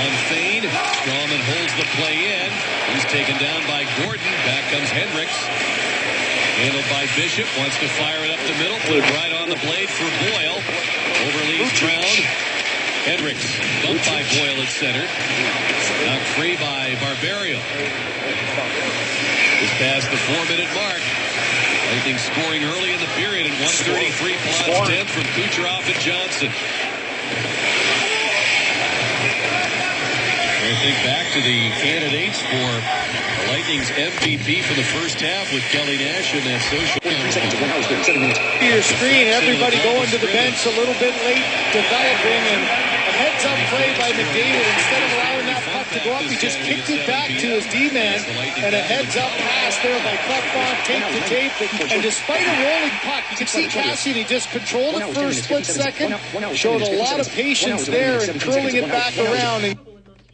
on Fane. Strawman holds the play in. He's taken down by Gordon. Back comes Hendricks. Handled by Bishop. Wants to fire it up the middle. Put it right on the blade for Boyle. Overleaves Brown. Hendricks bumped by Boyle at center. Knocked free by Barberio. Just past the 4-minute mark. Lightning scoring early in the period at 1:33 plus 10 from Kucherov and Johnson. I think back to the candidates for the Lightning's MVP for the first half with Kelly Nash and that social. Your screen, everybody going to the bench a little bit late, developing, and a heads-up play by McDavid. Instead of allowing that puck to go up, he just kicked it back to his D-man, and a heads-up pass there by Klefbom, tape to tape. And despite a rolling puck, you can see Cassidy just controlled it for a split second, showed a lot of patience there, and curling it back around.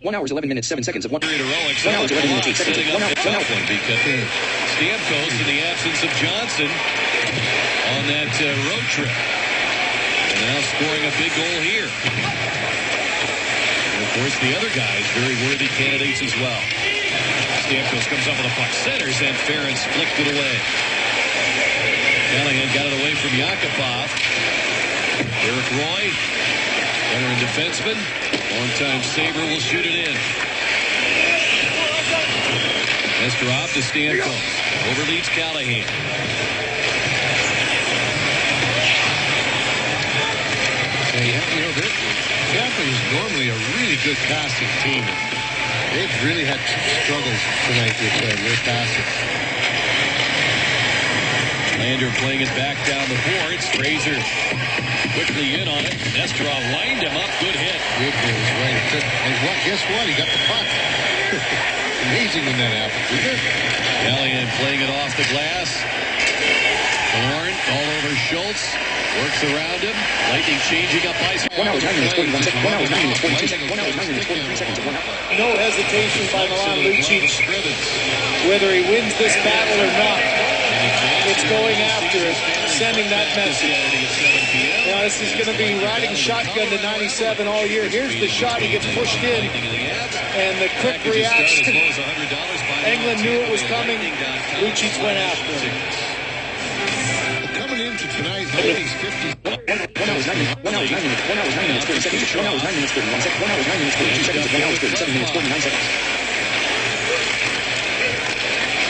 1 hour, 11 minutes, 7 seconds of 1 heroics. 1 hour, 11 minutes, 8 seconds. 1 hour, because Stamkos, in the absence of Johnson, on that road trip. And now scoring a big goal here. And of course, the other guys, very worthy candidates as well. Stamkos comes up with a puck, centers, and Ferentz flicked it away. Callahan got it away from Yakupov. Eric Roy, veteran defenseman, longtime Sabre, will shoot it in. Nesterov to Stamkos. Overleads Callahan. Tampa is normally a really good passing team. They've really had struggles tonight with their passing. Lander playing it back down the boards. Fraser quickly in on it. Nesterov lined him up. Good hit. Good hit was right. And guess what? He got the puck. Amazing when that happens, isn't it? Callahan playing it off the glass. Horn all over Schultz. Works around him. Lightning changing up ice. 1 hour, 9 minutes, 41 seconds. 1 hour, 9 minutes, 42 seconds. 1 hour, 9 minutes, 43 seconds. No hesitation by Milan Lucic. Whether he wins this battle or not, it's going after it, sending that message. Now, this is going to be riding shotgun to 97 all year. Here's the shot. He gets pushed in, and the quick reaction. England knew it was coming. Lucic went after him. Coming into tonight, Lightning's 50. 1 hour, 9 minutes, 1 hour, 9 minutes, 1 hour, 9 minutes, 40 seconds. 1 hour, 9 minutes, 41 seconds. 1 hour, 9 minutes, 42 seconds. 1 hour, 37 minutes, 49 seconds.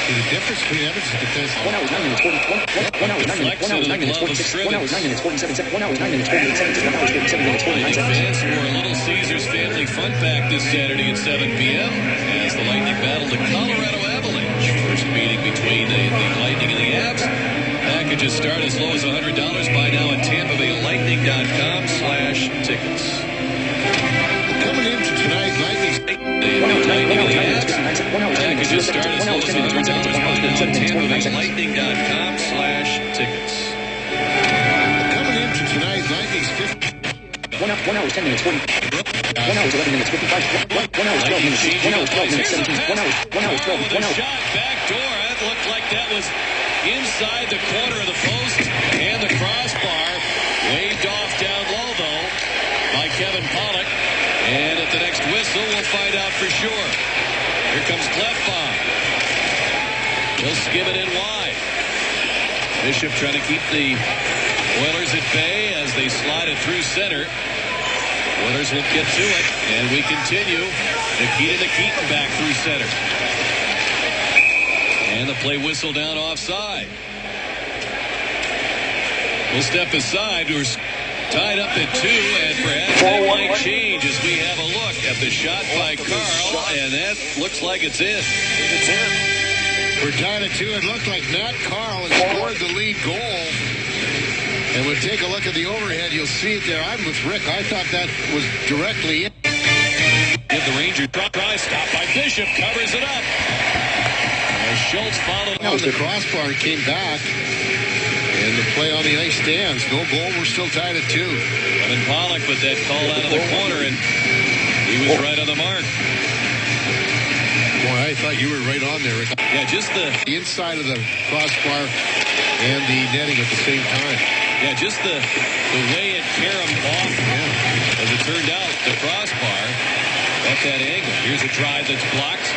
The difference between Edmonton's defense. 1 hour, 9 minutes, 40. 1 hour, 9 minutes, 1 hour, 9 minutes, 46. 1 hour, 9 minutes, 47 seconds. 1 hour, 9 minutes, 48 seconds. 1 hour, 37 minutes, 49 seconds. Fans for a Little Caesars Family Fun Pack this Saturday at 7 p.m. as the Lightning battle the Colorado Avalanche. First meeting between the Lightning and the Avs. Packages start as low as $100. Buy now at TampaBayLightning.com/tickets. Coming into tonight, Lightning's packages start as low as $100. Buy now at TampaBayLightning.com/tickets. Coming into tonight, Lightning's 50. 1 hour, 10 minutes, 40. 1 hour, 11 minutes, 55. 1 hour, 12 minutes. 1 hour, 12 minutes, 17. 1 hour, 12. 1 hour. Shot back door. That looked like that was inside the corner of the post and the crossbar. Waved off down low, though, by Kevin Pollock. And at the next whistle, we'll find out for sure. Here comes Klefbom. He'll skim it in wide. Bishop trying to keep the Oilers at bay as they slide it through center. Oilers will get to it, and we continue. Nikita Nikitin back through center. And the play whistle down offside. We'll step aside. We're tied up at 2, and perhaps that might change as we have a look at the shot by Carl, and that looks like it's in. It's in. We're tied at 2. It looked like Matt Carl has scored the lead goal. And we'll take a look at the overhead. You'll see it there. I'm with Rick. I thought that was directly in. Give the Ranger try. Stop by Bishop. Covers it up. As Schultz followed on the crossbar and came back. And the play on the ice stands. No goal. We're still tied at 2. Kevin Pollock with that call out of the corner, and he was right on the mark. Boy, I thought you were right on there, Rick. Yeah, just the inside of the crossbar and the netting at the same time. Yeah, just the way it caromed off. Yeah. As it turned out, the crossbar at that angle. Here's a drive that's blocked.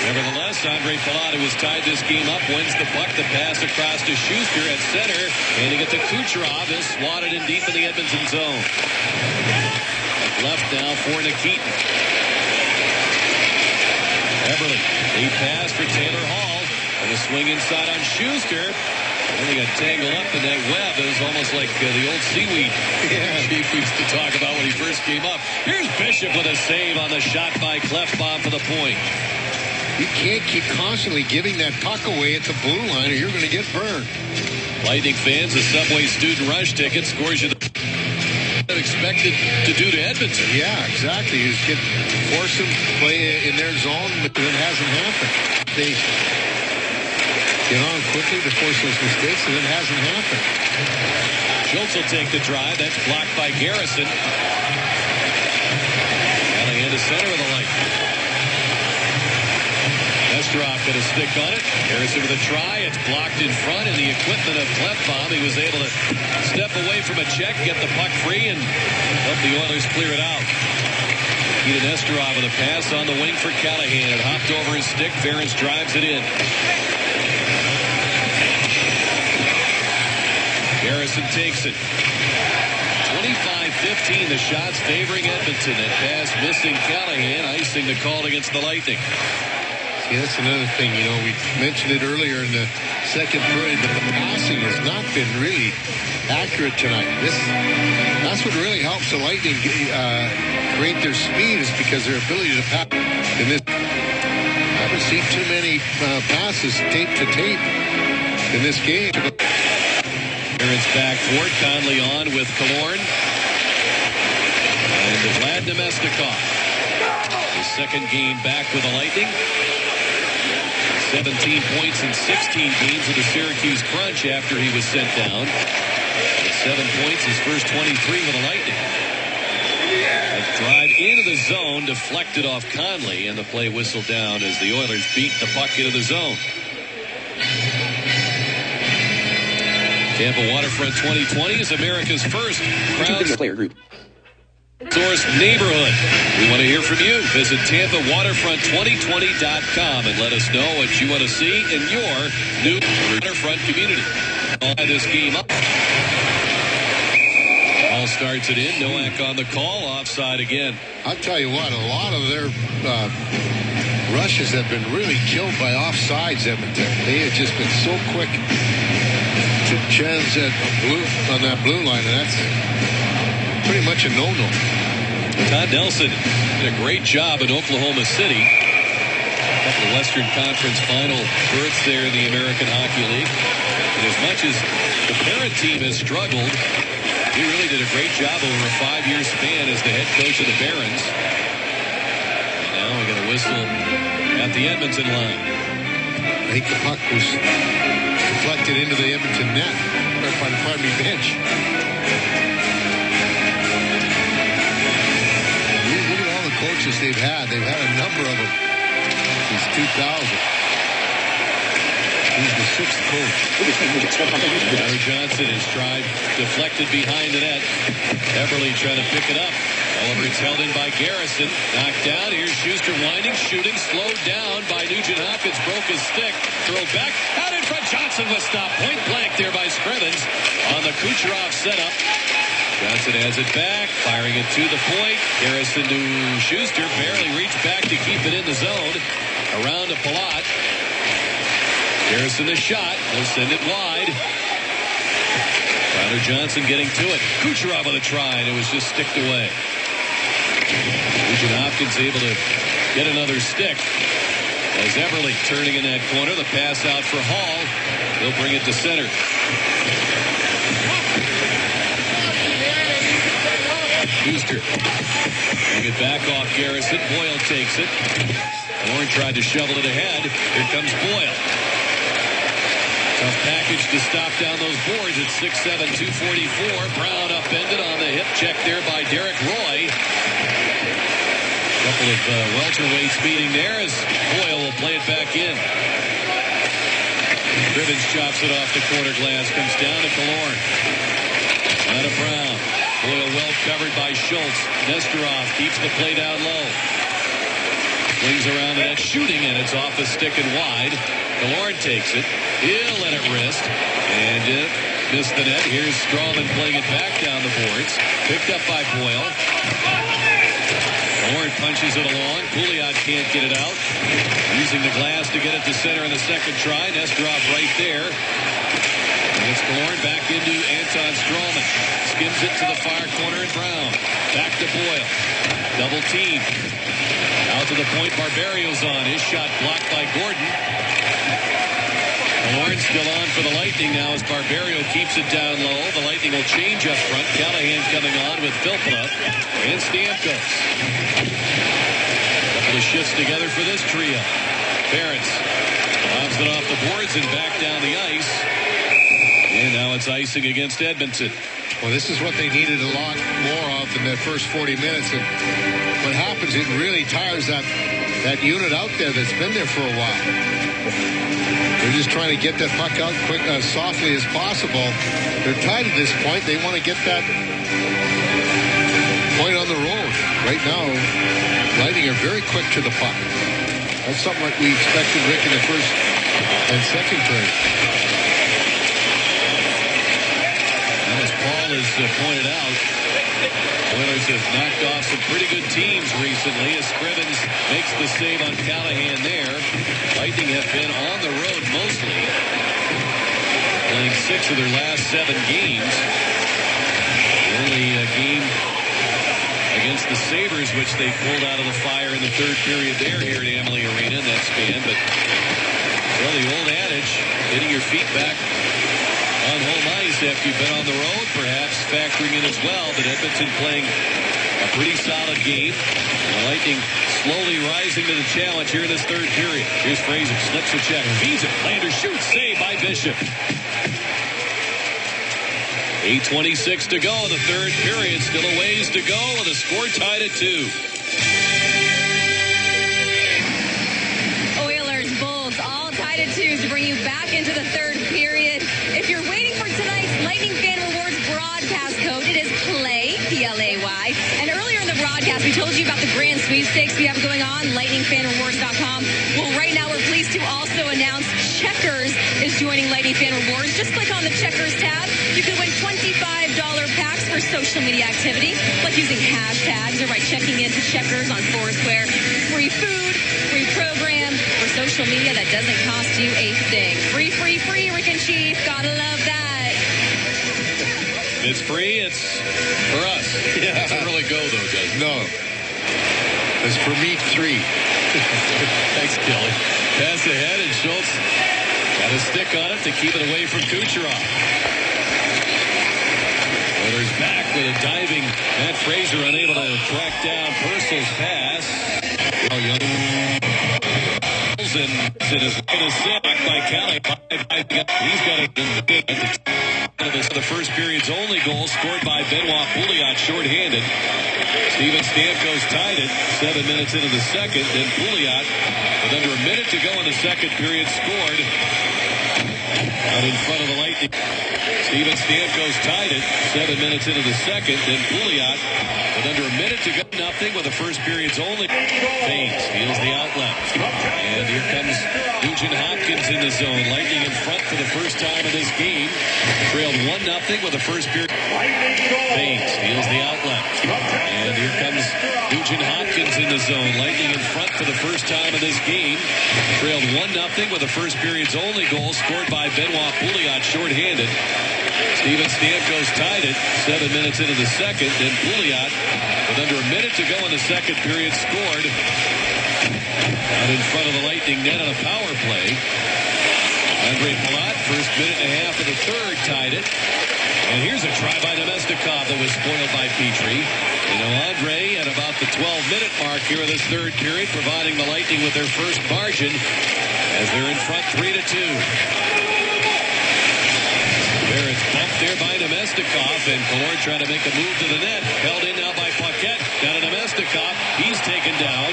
Nevertheless, Andre Palat, who has tied this game up, wins the puck. The pass across to Schuster at center. Handing it to Kucherov, is swatted in deep in the Edmonton zone. Left now for Nikitin. Everly, a pass for Taylor Hall. And a swing inside on Schuster. And they got tangled up in that web. It was almost like the old seaweed Chief used to talk about when he first came up. Here's Bishop with a save on the shot by Klefbom for the point. You can't keep constantly giving that puck away at the blue line or you're going to get burned. Lightning fans, a Subway student rush ticket scores you the expected to do to Edmonton. Yeah, exactly. You just force them to play in their zone, but it hasn't happened. They get on quickly to force those mistakes, and it hasn't happened. Schultz will take the drive. That's blocked by Garrison. Callahan to center of the Lightning. Nesterov get a stick on it. Harrison with a try. It's blocked in front, and the equipment of Klefbom. He was able to step away from a check, get the puck free, and help the Oilers clear it out. Eden Nesterov with a pass on the wing for Callahan. It hopped over his stick. Ference drives it in. Harrison takes it. 25-15, the shots favoring Edmonton. That pass missing Callahan, icing the call against the Lightning. See, that's another thing, you know, we mentioned it earlier in the second period, but the passing has not been really accurate tonight. That's what really helps the Lightning create their speed, is because their ability to pass. I haven't seen too many passes tape to tape in this game. It's back for it. Conley on with Killorn. And Vlad Nemestikov. His second game back with the Lightning. 17 points in 16 games with the Syracuse Crunch after he was sent down. With 7 points, his first 23 with the Lightning. A drive into the zone, deflected off Conley, and the play whistled down as the Oilers beat the puck into the zone. Tampa Waterfront 2020 is America's first crowdsourced neighborhood. We want to hear from you. Visit TampaWaterfront2020.com and let us know what you want to see in your new waterfront community. I'll add this game up. Ball starts it in. Nowak on the call. Offside again. I'll tell you what, a lot of their rushes have been really killed by offsides, Edmonton. They have just been so quick to transit on that blue line, and that's pretty much a no-no. Todd Nelson did a great job in Oklahoma City. A couple of Western Conference final berths there in the American Hockey League. And as much as the parent team has struggled, he really did a great job over a 5-year span as the head coach of the Barons. And now we got a whistle at the Edmonton line. I think the puck was deflected into the Edmonton net, or pardon me, bench. Look at all the coaches they've had. They've had a number of them since 2000. He's the sixth coach. Tyler Johnson is tried, deflected behind the net. Eberle trying to pick it up. However, it's held in by Garrison. Knocked down. Here's Schuster winding, shooting, slowed down by Nugent Hopkins. Broke his stick. Throw back. Out in front. Johnson was stopped. Point blank there by Scrivens on the Kucherov setup. Johnson has it back. Firing it to the point. Garrison to Schuster. Barely reached back to keep it in the zone. Around to Palat. Garrison the shot. They'll send it wide. Tyler Johnson getting to it. Kucherov with a try, and it was just sticked away. Nugent Hopkins able to get another stick. As Eberle turning in that corner. The pass out for Hall. He'll bring it to center. Schuster. Bring it back off Garrison. Boyle takes it. Warren tried to shovel it ahead. Here comes Boyle. Tough package to stop down those boards at 6'7", 244. Brown upended on the hip check there by Derek Roy. Couple of welterweights meeting there as Boyle will play it back in. Scrivens chops it off the corner glass. Comes down to Killorn. Out of Brown. Boyle well covered by Schultz. Nesterov keeps the play down low. Swings around the net, shooting, and it's off the stick and wide. Killorn takes it. He'll let it wrist. And it missed the net. Here's Strawman playing it back down the boards. Picked up by Boyle. Killorn punches it along. Pouliot can't get it out. Using the glass to get it to center in the second try. Nesterov right there. And it's Killorn back into Anton Strawman. Skims it to the far corner and Brown. Back to Boyle. Double team. Out to the point, Barberio's on. His shot blocked by Gordon. Killorn still on for the Lightning now as Barberio keeps it down low. The Lightning will change up front. Callahan coming on with Filppula and Stamkos. Couple of shifts together for this trio. Ference lobs it off the boards and back down the ice. And now it's icing against Edmonton. Well, this is what they needed a lot more of in that first 40 minutes. And what happens, it really tires that unit out there that's been there for a while. They're just trying to get that puck out quick, softly as possible. They're tied at this point. They want to get that point on the road. Right now, Lightning are very quick to the puck. That's something like we expected, Rick, in the first and second period. As Paul has pointed out, Oilers have knocked off some pretty good teams recently as Scrivens makes the save on Callahan there. Lightning have been on the road mostly, playing 6 of their last 7 games. The only game against the Sabres, which they pulled out of the fire in the third period there here at Amalie Arena in that span. But, well, the old adage, getting your feet back on home ice after you've been on the road, perhaps factoring in as well. But Edmonton playing a pretty solid game. The Lightning slowly rising to the challenge here in this third period. Here's Fraser, slips a check, feeds it, Lander shoots, save by Bishop. 8:26 to go in the third period. Still a ways to go with a score tied at 2. Oilers, Bulls, all tied at 2 to bring you back into the third period. If you're waiting for tonight's Lightning Fan Rewards broadcast code, it is PLAY, P-L-A-Y. And earlier in the broadcast, we told you about the grand sweepstakes we have going on, lightningfanrewards.com. Well, right now we're pleased to also announce Checkers is joining Lightning Fan Rewards. Just click on the Checkers tab. You can win $25 packs for social media activity, like using hashtags or by checking into Checkers on Foursquare. Free food, free program, for social media that doesn't cost you a thing. Free, free, free, Rick and Chief. Gotta love that. It's free, it's for us. Yeah. It doesn't really go, though, does it? No. It's for me, 3. Thanks, Kelly. Pass ahead, and Schultz got a stick on it to keep it away from Kucherov. Oilers back with a diving Matt Fraser, unable to track down Purcell's pass. Oh, young. And it is in a sack by Kelly. He's got the first period's only goal scored by Benoit Pouliot, shorthanded. Steven Stamkos tied it 7 minutes into the second. Then Pouliot, with under a minute to go in the second period, scored out in front of the Lightning. Steven Stamkos tied it 7 minutes into the second. Then Pouliot, with under a minute to go, nothing with the first period's only. Hayes steals the outlet. And here comes Nugent Hopkins in the zone. Lightning in front for the first time in this game. Trailed 1-0 with the first period. Hayes steals the outlet. And here comes Nugent Hopkins in the zone. Lightning in front for the first time in this game. Trailed 1-0 with the first period's only goal scored by Benoit Pouliot, shorthanded. Steven Stamkos tied it 7 minutes into the second. Then Pouliot, with under a minute to go in the second period, scored out in front of the Lightning net on a power play. Andre Palat, first minute and a half of the third, tied it. And here's a try by Nemestikov that was spoiled by Petrie. You know, Andre at about the 12-minute mark here of this third period, providing the Lightning with their first margin as they're in front 3-2. There it's bumped there by Nemestikov, and Killorn trying to make a move to the net. Held in now by Paquette. Down to Nemestikov. He's taken down,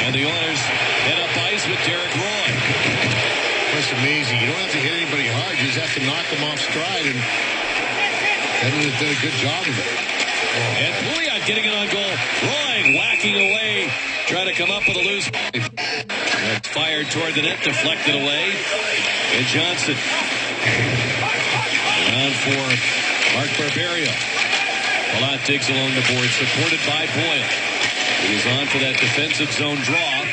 and the Oilers head up ice with Derek Roy. That's amazing. You don't have to hit anybody hard. You just have to knock them off stride, and Edmonton did a good job of it. And Pouliot getting it on goal. Roy whacking away, trying to come up with a loose. That's fired toward the net, deflected away. And Johnson around for Mark Barberio. Palat digs along the board, supported by Boyle. He is on for that defensive zone draw.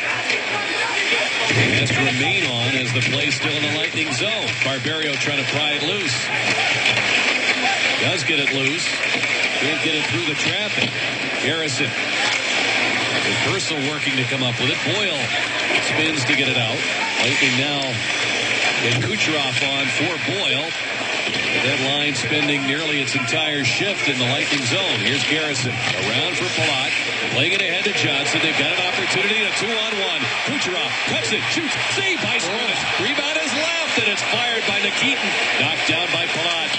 He has to remain on as the play still in the Lightning zone. Barberio trying to pry it loose. Does get it loose. Can't get it through the traffic. Garrison. With Purcell working to come up with it. Boyle spins to get it out. Lightning now get Kucherov on for Boyle. That line spending nearly its entire shift in the Lightning zone. Here's Garrison around for Palat, playing it ahead to Johnson. They've got an opportunity in a 2-on-1. Kucherov cuts it, shoots, saved by Scrivens. Rebound is left, and it's fired by Nikitin. Knocked down by Palat.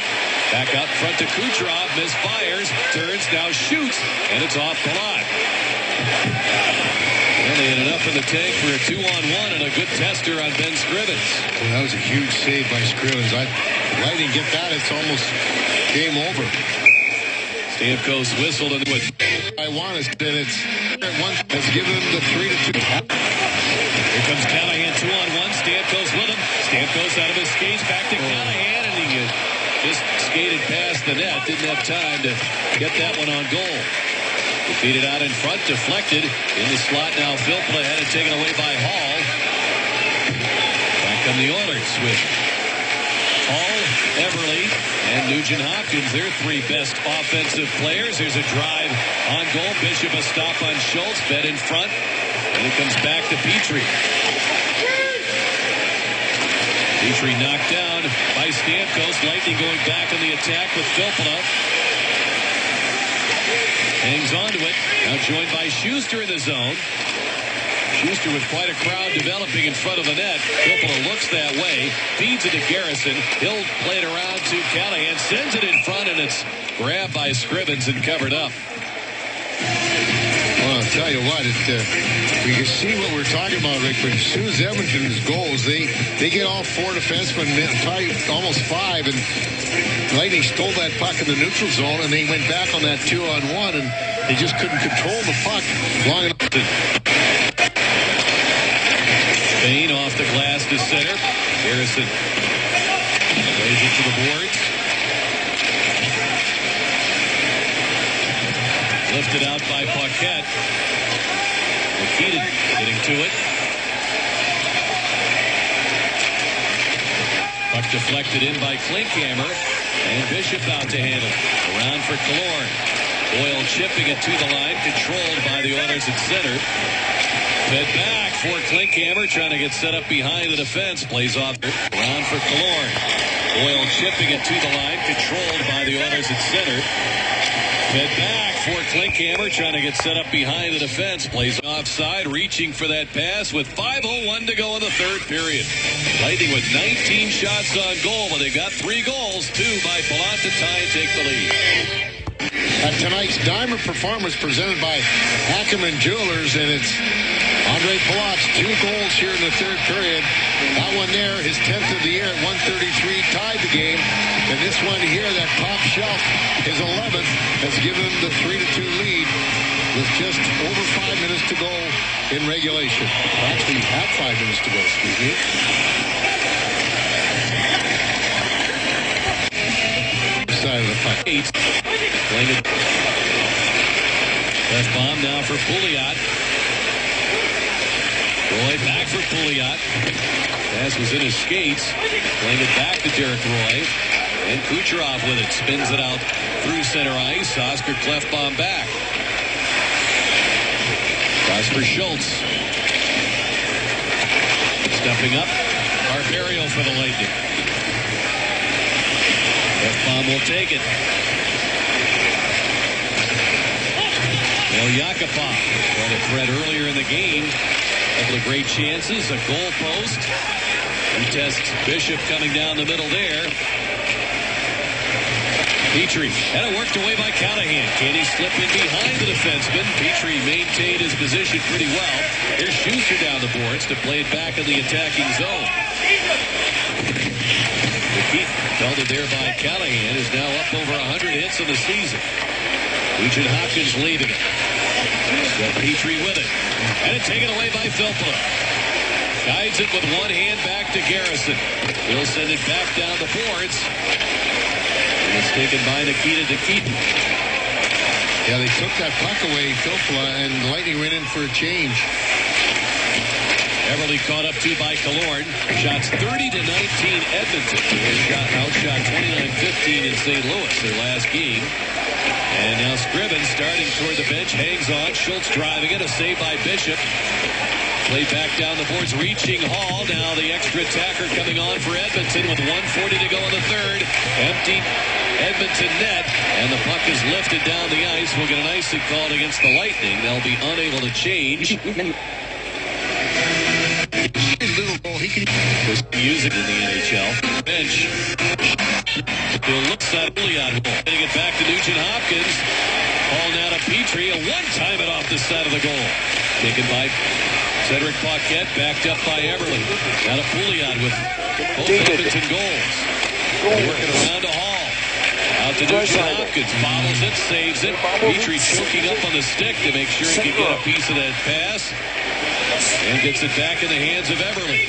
Back out front to Kucherov, misfires, turns, now shoots, and it's off Palat. Well, they ended up in the tank for a 2-on-1 and a good tester on Ben Scrivens. Well, that was a huge save by Scrivens. Lightning get that, it's almost game over. Stamkos whistled and with I want is that it's has given them the 3-2. Here comes Callahan 2-on-1. Stamkos with him. Stamkos out of his skates, back to Callahan, and he just skated past the net. Didn't have time to get that one on goal. Defeated out in front, deflected in the slot. Now Filppula had it taken away by Hall. Back come the Oilers with Hall, Everly, and Nugent Hopkins. Their three best offensive players. There's a drive on goal. Bishop a stop on Schultz. Fed in front, and it comes back to Petrie. Petrie knocked down by Stamkos. Lightning going back on the attack with Filppula. Hangs on to it. Now joined by Schuster in the zone. Schuster with quite a crowd developing in front of the net. Filppula looks that way. Feeds it to Garrison. He'll play it around to Callahan. Sends it in front, and it's grabbed by Scrivens and covered up. Well, I'll tell you what, we can see what we're talking about, Rick, but as soon as Edmonton's goals, they get all four defensemen, probably almost five, and Lightning stole that puck in the neutral zone, and they went back on that 2-on-1, and they just couldn't control the puck long enough to... Spain off the glass to center. Garrison plays it to the boards. Lifted out by Paquette. Nikitin getting to it. Puck deflected in by Klinkhammer. And Bishop out to handle. Around for Killorn. Boyle chipping it to the line. Controlled by the Oilers at center. Fed back for Klinkhammer. Trying to get set up behind the defense. Plays off. Around for Killorn. Boyle chipping it to the line. Controlled by the Oilers at center. Fed back for Klinkhammer, trying to get set up behind the defense. Plays offside, reaching for that pass with 5:01 to go in the third period. Lightning with 19 shots on goal, but they got 3 goals, 2 by Palat to tie and take the lead. Tonight's Diamond Performance presented by Ackerman Jewelers, and it's Andre Palat's 2 goals here in the third period. That one there, his 10th of the year at 133, tied the game. And this one here, that top shelf, his 11th, has given him the 3-2 lead with just over 5 minutes to go in regulation. Actually, have 5 minutes to go, excuse me. Side of the puck. Left bomb now for Pouliot. Roy back for Pouliot. Pass was in his skates. Playing it back to Derek Roy. And Kucherov with it. Spins it out through center ice. Oscar Klefbom back. Pass for Schultz. Stepping up. Barberio for the Lightning. Klefbom will take it. Yakupov had a threat earlier in the game. A couple of great chances, a goal post. He tests Bishop coming down the middle there. Petrie had it worked away by Callahan. Can he slip in behind the defenseman? Petrie maintained his position pretty well. Here's Schuster down the boards to play it back in the attacking zone. McKeith belted there by Callahan is now up over 100 hits in the season. Nugent Hopkins leading it. Got Petrie with it. And it's taken away by Filppula. Guides it with one hand back to Garrison. He'll send it back down the boards. And it's taken by Nikita Nikitin. Yeah, they took that puck away, Filppula, and the Lightning went in for a change. Everly caught up to by Killorn. Shots 30-19 Edmonton. They outshot 29-15 in St. Louis their last game. And now Scrivens starting toward the bench, hangs on. Schultz driving it, a save by Bishop. Play back down the boards, reaching Hall. Now the extra attacker coming on for Edmonton with 1:40 to go in the third. Empty Edmonton net, and the puck is lifted down the ice. We'll get an icing called against the Lightning. They'll be unable to change. Use it in the NHL. Bench. He'll look at Leon. Getting it back to Nugent Hopkins. Ball now to Petrie. A one-time it off the side of the goal. Taken by Cedric Paquette, backed up by Everly. Now to Pouliot with both Edmonton goals. Working around to Hall. Out to Nugent Hopkins. Bobbles it, saves it. Petrie choking up on the stick to make sure he can get a piece of that pass. And gets it back in the hands of Everly.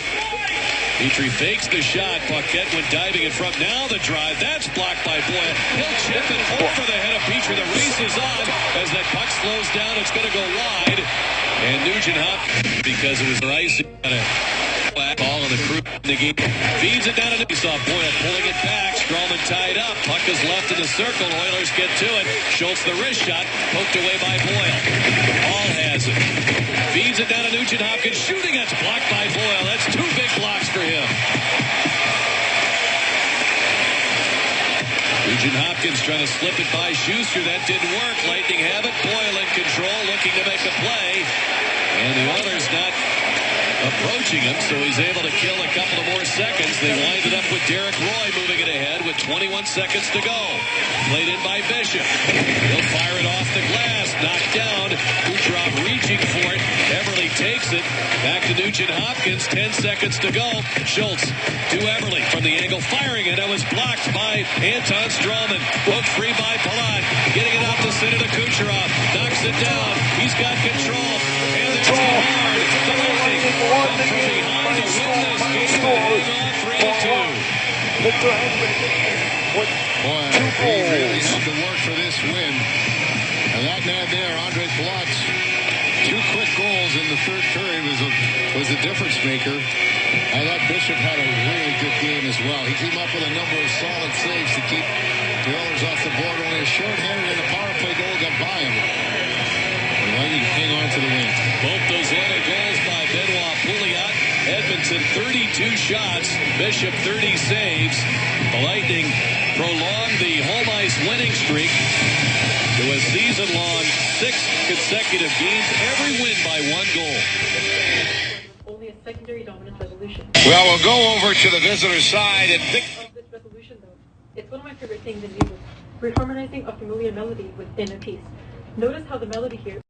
Petrie fakes the shot. Paquette went diving in front. Now the drive. That's blocked by Boyle. He'll chip it over the head of Petrie. The race is on. As that puck slows down, it's going to go wide. And Nugent Hopkins, because it was icing, got a ball on the crew in the game. Feeds it down to he saw Boyle pulling it back. Strowman tied up. Puck is left in the circle. Oilers get to it. Schultz the wrist shot. Poked away by Boyle. Hall has it. Feeds it down to Nugent Hopkins. Shooting. That's blocked by Boyle. That's two big blocks for him. Nugent Hopkins trying to slip it by Schuster. That didn't work. Lightning have it. Boyle in control, looking to make a play. And the Oilers not approaching him, so he's able to kill a couple of more seconds. They wind it up with Derek Roy moving it ahead with 21 seconds to go. Played in by Bishop. He'll fire it off the glass. Knocked down. Kucherov reaching for it. Everly takes it. Back to Nugent Hopkins. 10 seconds to go. Schultz to Everly from the angle. Firing it. That was blocked by Anton Strowman. Hooked free by Palat. Getting it out to center to Kucherov. Knocks it down. He's got control. And there's a hard. The Lightning from behind to win this game. 3-2. Boy, he really had to work for this win. And that man there, Andre Palat, 2 quick goals in the third period was a difference maker. I thought Bishop had a really good game as well. He came up with a number of solid saves to keep the Oilers off the board. Only a short-handed and a power play goal got by him. The Lightning hang on to the win. Both those other goals by Benoit Pouliot. Edmonton 32 shots. Bishop 30 saves. The Lightning prolong the home ice winning streak to a season-long 6 consecutive games, every win by 1 goal. Only a secondary dominant resolution. Well, we'll go over to the visitor side and Of this resolution, though, it's one of my favorite things in music. We're harmonizing a familiar melody within a piece. Notice how the melody here